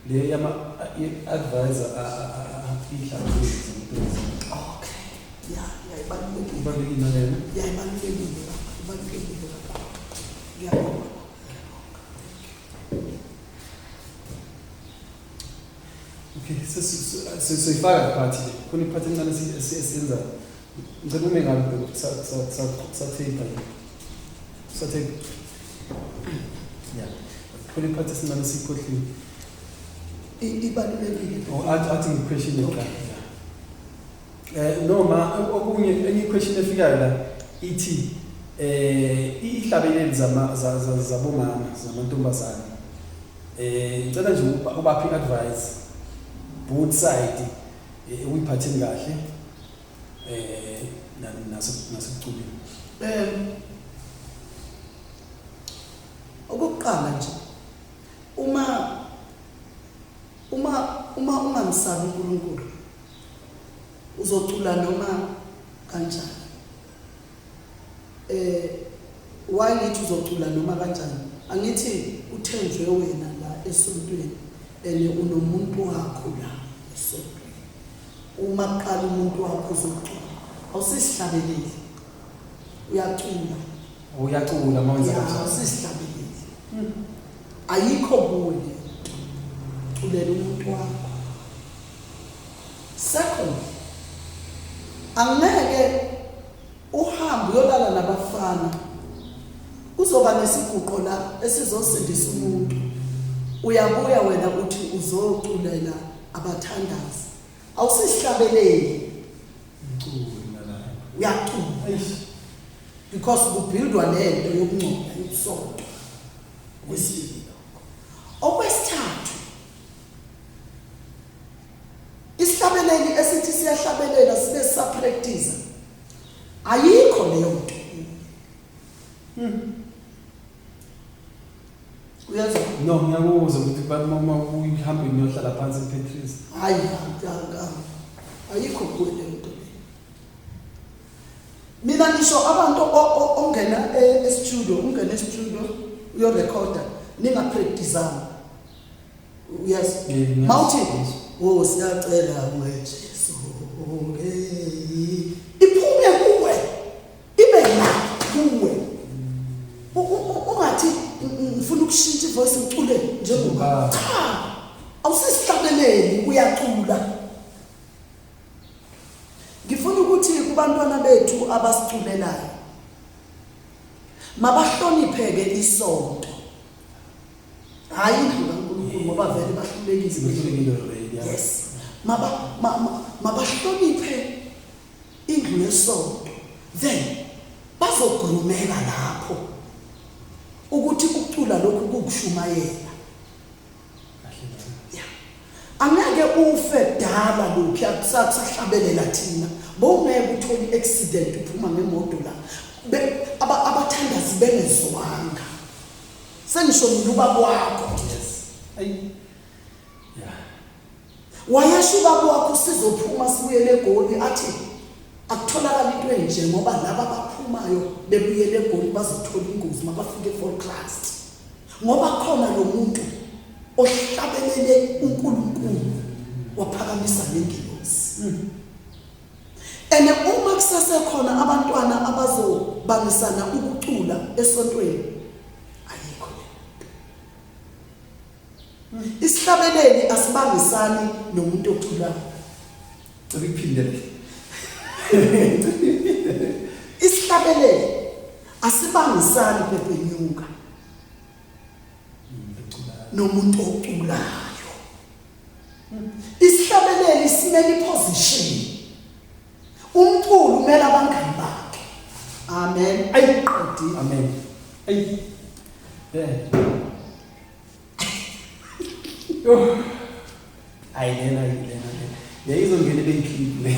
Le yama advisor afihla okay ibalulekile ibalulekile ngiyabonga okay sifaka party khona iphathi encane esiyenza ngicela ume ngabe sathe yeah khona iphathi encane sikhohliwe ibalulekile athi ngiquestion ekhaya noma okunye enye question efikayo la ithi ihlabeleli zabomama zamantombazane ngicela nje ubaphi advice both side uyiphatheni kahle nasekuculeni okokuqala nje uma ungamsabi uNkulunkulu uzocula noma kanjani why ngithi uzocula noma kanjani angithi uthenjwe wena la esontweni unomuntu wakho la esontweni uma qala umuntu wakho uzocula awusisihlabeleli uyacula manje kanjani awusisihlabeleli ayikho kuwe ulela umuntu wakho second angeke uhambe uyolala nabafana uzoba nesiguqo la esizosindisa umuntu uyabuya wena uthi uzoculela abathandazi awusihlabeleli uyacula because kubuildwa lento yokuncoma yobusonto kwesibili okwesithathu isihlabeleli esithi siyahlabelela sibe sapractice ayikho leyo nto uyazwa no ngiyakuzwa ukuthi mama uyihambe niyohlala phansi ePetrus hayi ayikho kuyo leyo nto mina ngisho abantu ongena e-studio uyo recorder ningapracticeanga yes mawuthi oh siyacela weJesu iphume kuwe ibe kuwe ungathi ngifuna ukushintsha ivoice ngicule njengoba cha awusisihlabeleli uyacula ngifuna ukuthi kubantwana bethu abasiculelayo mabahlonipheke isonto hayi indlu kaNkulunkulu ngoba vele bahlulekile yes mabahloniphe indlu yesonto then bazogrumela lapho ukuthi ukucula lokhu kukushumayela angeke ufe dala lokhu akusahlabelela thina bongeke utholi accident uphuma ngemoto la abathandazi bengezwanga sengisho uba kwakho yes ayi wayasho ubaba wakho sizophuma sibuyele eGoli athi akutholakala into enje ngoba laba abaphumayo bebuyele eGoli bazothola ingozi mabafike for class ngoba khona lo muntu ohlabelele uNkulunkulu waphakamisa lengilosi ene uma kusasekhona abantwana abazobangisana ukucula esontweni ayikho isihlabeleli asibangisani nomuntu oculayo ukuphindele isihlabeleli asibangisani bebenyuka nomuntu oculayo isihlabeleli simele position umculo umele abangani bakhe amen ayiqedi amen ayi ayilena yayizongena benclip le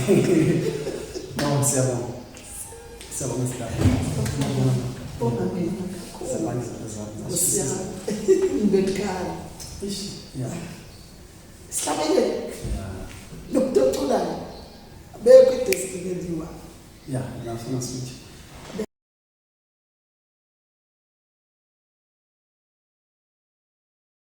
no siyabonga sidaba ngibekhala sihlabelele nokuculayo bekho idesk kenziwa nafuna switch